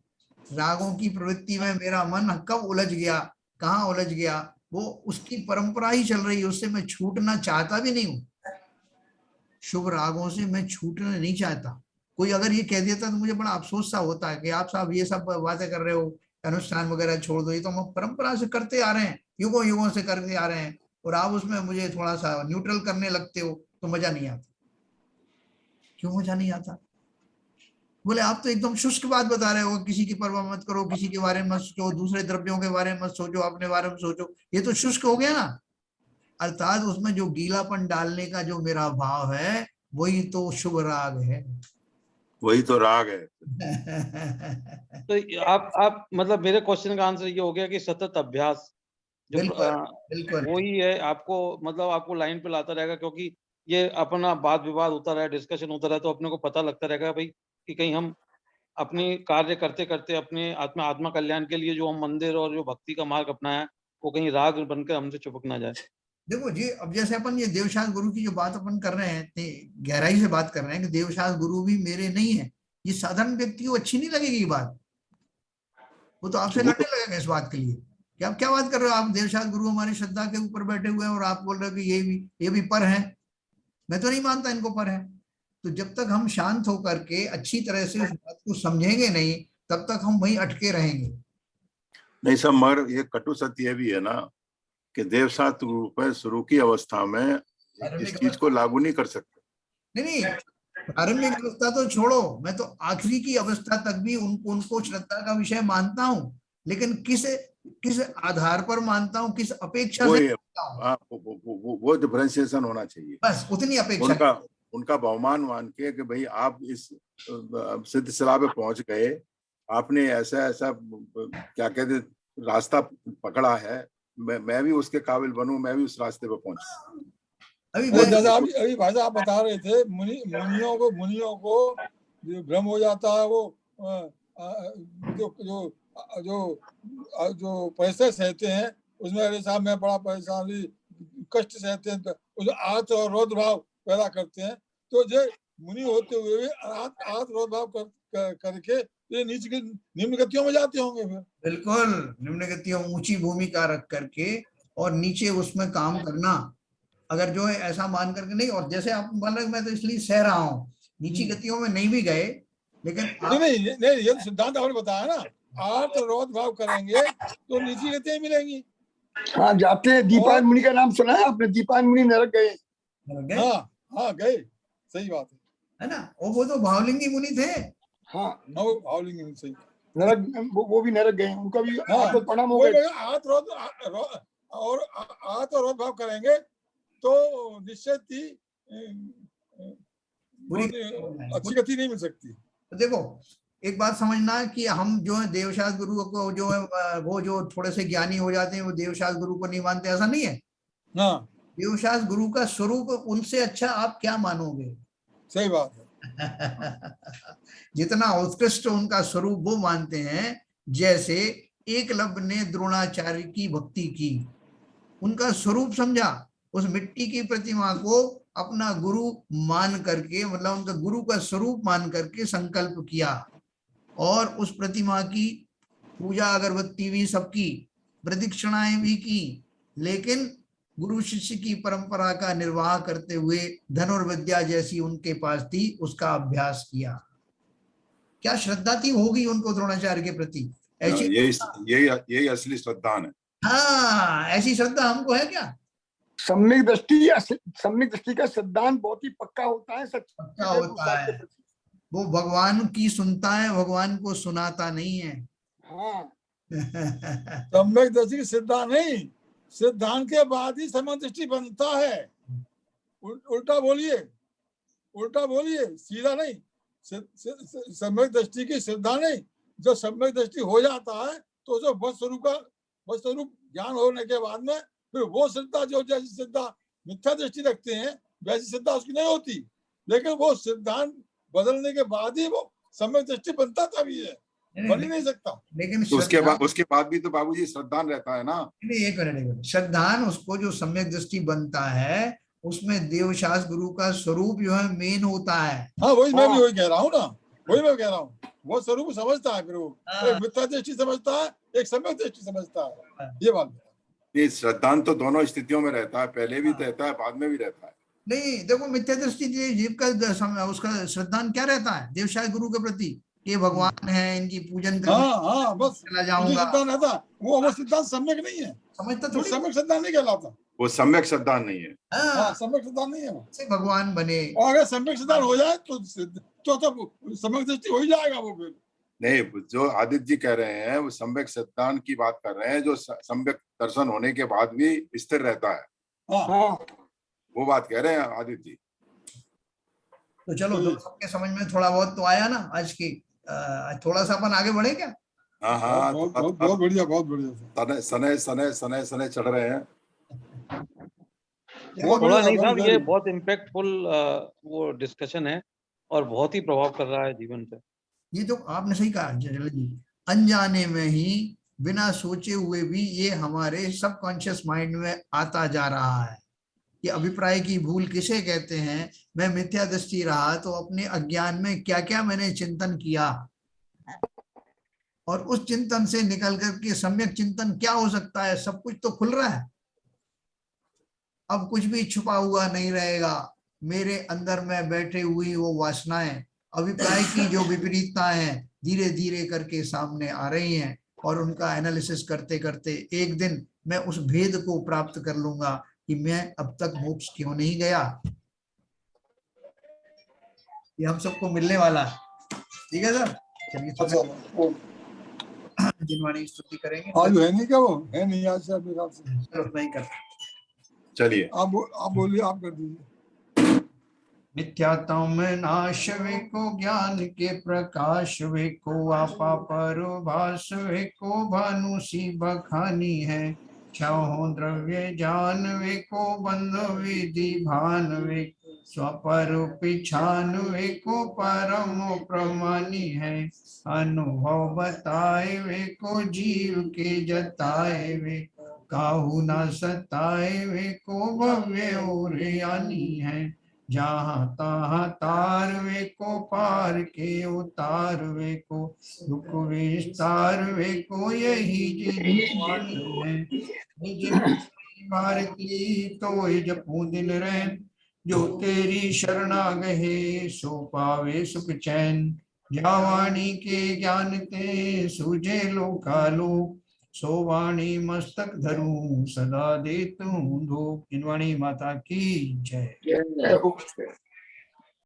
रागों की प्रवृत्ति में मेरा मन कब उलझ गया, कहाँ उलझ गया, वो उसकी परंपरा ही चल रही है, उससे मैं छूटना चाहता भी नहीं हूँ। शुभ रागों से मैं छूटना नहीं चाहता। कोई अगर ये कह देता तो मुझे बड़ा अफसोस सा होता है कि आप साहब ये सब बातें कर रहे हो, अनुष्ठान वगैरह छोड़ दो, ये तो हम परंपरा से करते आ रहे हैं, युगों युगों से करते आ रहे हैं, और आप उसमें मुझे थोड़ा सा न्यूट्रल करने लगते हो तो मजा नहीं आता। क्यों मजा नहीं आता? बोले आप तो एकदम शुष्क बात बता रहे हो, किसी की परवाह मत करो, किसी के बारे में मत सोचो, दूसरे द्रव्यों के बारे में मत सोचो, अपने बारे में सोचो, ये तो शुष्क हो गया ना। अर्थात उसमें जो गीलापन डालने का जो मेरा भाव है वही तो शुभ राग है। वही तो राग है। तो आप मतलब मेरे क्वेश्चन का आंसर ये हो गया कि सतत अभ्यास जो बिल्कुल बिल्कुल। वो ही है, आपको मतलब आपको लाइन पे लाता रहेगा, क्योंकि ये अपना वाद विवाद होता रहे, डिस्कशन होता रहे, तो अपने को पता लगता रहेगा भाई कि कहीं हम अपनी कार्य करते करते अपने आत्मा आत्मा कल्याण के लिए जो हम मंदिर और जो भक्ति का मार्ग अपनाया वो कहीं राग बनकर हमसे चिपक ना जाए। देखो जी, अब जैसे अपन ये देवशास्त्र गुरु की जो बात अपन कर रहे हैं, इतनी गहराई से बात कर रहे हैं कि देवशास्त्र गुरु भी मेरे नहीं है, ये साधारण व्यक्ति को अच्छी नहीं लगेगी ये बात। वो तो आपसे वो लड़ने लगेगा इस बात के लिए कि आप क्या बात कर रहे हो, आप देवशास्त्र गुरु हमारी श्रद्धा के ऊपर बैठे हुए हैं और आप बोल रहे हो कि ये भी पर है। मैं तो नहीं मानता इनको पर है। तो जब तक हम शांत होकर के अच्छी तरह से उस बात को समझेंगे नहीं, तब तक हम वहीं अटके रहेंगे। नहीं सब, मगर ये कटु सत्य ये भी है ना कि देवशास्त्र रूप में शुरू की अवस्था में इस चीज को लागू नहीं कर सकते। नहीं नहीं, प्रारंभिक अवस्था तो छोड़ो, मैं तो आखिरी की अवस्था तक भी उनको श्रद्धा का विषय मानता हूँ, लेकिन किस किस आधार पर मानता हूँ, किस अपेक्षा वो से ये मानता हूँ, वो डिफरेंशिएशन होना चाहिए। बस उतनी अपेक्षा। उनका बहुमान मान के कि भाई आप इस सिद्ध सलाह पे पहुंच गए, आपने ऐसा ऐसा क्या कहते रास्ता पकड़ा है, मैं भी उसके काबिल बनूं, मैं भी उस रास्ते पे पहुंचूं। अभी वो जैसा अभी भाई साहब बता रहे थे, मुनियों को जो भ्रम हो जाता है, वो जो जो जो जो पैसे सहते हैं उसमें, अरे साहब मैं बड़ा परेशानी कष्ट सहते हैं, तो उसमें आत और रोध भाव पैदा करते हैं। तो जो मुनि होते हुए भी आत रोध भाव करके ये निम्न गतियों में जाते होंगे फिर। बिल्कुल, निम्न गतियों ऊंची भूमिका रख करके और नीचे उसमें काम करना, अगर जो है ऐसा मान करके नहीं, और जैसे आप मान रहे मैं तो इसलिए सह रहा हूँ, नीची गतियों में नहीं भी गए, लेकिन नहीं ये सिद्धांत आपने बताया ना, आर्त रोध भाव करेंगे तो नीची गतियां मिलेंगी। हाँ जाते हैं। दीपायन मुनि का नाम सुना है आपने? दीपायन मुनि नरक गए। हाँ गए, सही बात है ना, वो तो भावलिंगी मुनि थे। हाँ भावलिंगी सही, नरक, वो भी नरक गए, उनका भी आपको प्रणाम हो वो गए। आत रोध भाव करेंगे तो निश्चित ही अच्छी गति नहीं मिल सकती। तो देखो एक बात समझना कि हम जो है देवशास्त्र गुरु को जो है वो जो थोड़े से ज्ञानी हो जाते हैं वो देवशास्त्र गुरु को नहीं मानते, ऐसा नहीं है। देवशास्त्र गुरु का स्वरूप उनसे अच्छा आप क्या मानोगे? सही बात है। जितना उत्कृष्ट उनका स्वरूप वो मानते हैं, जैसे एकलव्य ने द्रोणाचार्य की भक्ति की, उनका स्वरूप समझा, उस मिट्टी की प्रतिमा को अपना गुरु मान करके, मतलब उनका गुरु का स्वरूप मान करके संकल्प किया और उस प्रतिमा की पूजा अगरबत्ती भी सबकी, प्रदक्षिणाएं भी की, लेकिन गुरु शिष्य की परंपरा का निर्वाह करते हुए धनुर्विद्या जैसी उनके पास थी उसका अभ्यास किया। क्या श्रद्धा थी होगी उनको द्रोणाचार्य के प्रति? ऐसी यही असली श्रद्धा है। हाँ, ऐसी श्रद्धा हमको है क्या? सम्यक दृष्टि का सिद्धांत बहुत ही पक्का होता है, सच पक्का होता है, वो भगवान की सुनता है, भगवान को सुनाता नहीं है। हाँ सम्यक दृष्टि सिद्धांत नहीं, सिद्धांत के बाद ही सम्यक दृष्टि बनता है। उल्टा बोलिए, सीधा नहीं। सम्यक दृष्टि की श्रद्धा नहीं, जब सम्यक दृष्टि हो जाता है तो जो वस्तुरूप ज्ञान होने के बाद में फिर वो श्रद्धा, जो जैसी श्रद्धा मिथ्या दृष्टि रखते हैं वैसी श्रद्धा उसकी नहीं होती, लेकिन वो सिद्धांत बदलने के बाद ही वो सम्यक दृष्टि बनता तभी है, बन ही नहीं सकता। लेकिन तो श्रद्धा- उसके बाद भी तो बाबूजी श्रद्धान रहता है ना। नहीं, एक मिनट, श्रद्धान उसको जो सम्यक दृष्टि बनता है उसमें देवशास्त्र गुरु का स्वरूप जो है मेन होता है। हाँ वही मैं भी हाँ। वही कह रहा हूँ ना, वही मैं कह रहा हूँ, वो स्वरूप समझता है, फिर वो हाँ। एक मिथ्या दृष्टि समझता है, एक सम्यक दृष्टि समझता है, ये बात है। ये श्रद्धान तो दोनों स्थितियों में रहता है, पहले भी हाँ। रहता है, बाद में भी रहता है। नहीं देखो, मिथ्या दृष्टि जीव का उसका श्रद्धान क्या रहता है देवशास्त्र गुरु के प्रति, ये भगवान है, इनकी पूजन करके हाँ बस चला उसी जाऊंगा, सिद्धांत रहता, वो सिद्धांत सम्यक नहीं है, समझता वो थोड़ी। सम्यक सिद्धांत नहीं कहलाता। वो सम्यक श्रद्धान नहीं है। हाँ, हाँ सम्यक सिद्धांत नहीं है वो। से भगवान बने। और अगर सम्यक सिद्धांत हो जाए तो सम्यक दृष्टि हो ही जाएगा वो फिर। नहीं, जो आदित्य जी कह रहे हैं वो सम्यक सिद्धांत की बात कर रहे हैं, जो सम्यक दर्शन होने के बाद भी स्थिर रहता है, हाँ हाँ वो बात कह रहे हैं आदित्य जी। तो चलो, तो सबके समझ में थोड़ा बहुत तो आया ना आज की। थोड़ा सा अपन आगे बढ़े क्या? हाँ हाँ, बहुत बढ़िया, बहुत बढ़िया। सने चढ़ रहे हैं। बहुत थोड़ा बढ़िया, नहीं साहब, ये very- बहुत इम्पैक्टफुल वो डिस्कशन है और बहुत ही प्रभाव कर रहा है जीवन पे। ये तो आपने सही कहा जयललिता जी, अनजाने में ही, बिना सोचे हुए भी ये हमारे सबकॉन्शियस माइंड में आता जा रहा है। कि अभिप्राय की भूल किसे कहते हैं? मैं मिथ्या दृष्टि रहा तो अपने अज्ञान में क्या क्या मैंने चिंतन किया, और उस चिंतन से निकल करके सम्यक चिंतन क्या हो सकता है? सब कुछ तो खुल रहा है, अब कुछ भी छुपा हुआ नहीं रहेगा। मेरे अंदर में बैठे हुई वो वासनाएं, अभिप्राय की जो विपरीतता है, धीरे धीरे करके सामने आ रही हैं, और उनका एनालिसिस करते करते एक दिन मैं उस भेद को प्राप्त कर लूंगा कि मैं अब तक मोक्ष क्यों नहीं गया। ये हम सबको मिलने वाला है। ठीक है सर, चलिए अच्छा वो जिनवाणी स्तुति करेंगे। आज है नहीं क्या, वो है नहीं आज से अपने ख्याल से। चलो नहीं करते। चलिए आप बोलिए, आप कर दीजिए। मिथ्यात्म नाश वे को ज्ञान के प्रकाश वे को आपा परोभास वे को भानु सी बखानी है। छहो द्रव्य जान वे को बंध विधि भान वे स्वपर पिछान वे को परम प्रमानी है। अनुभव बताए वे को जीव के जताए वे काहू न सताए वे को भव्य और यानी है। जहाँ तहाँ तार वे को पार के उतार वे को दुख विस्तार वे को यही जिनवाणी है। निज भारती तो जपू दिन रह जो तेरी शरणा गहे सो पावे सुख चैन। जावाणी के ज्ञान ते सूझे लोकालो सो वाणी मस्तक धरूं सदा दे तू धूप। जिनवाणी माता की जय। जय हो।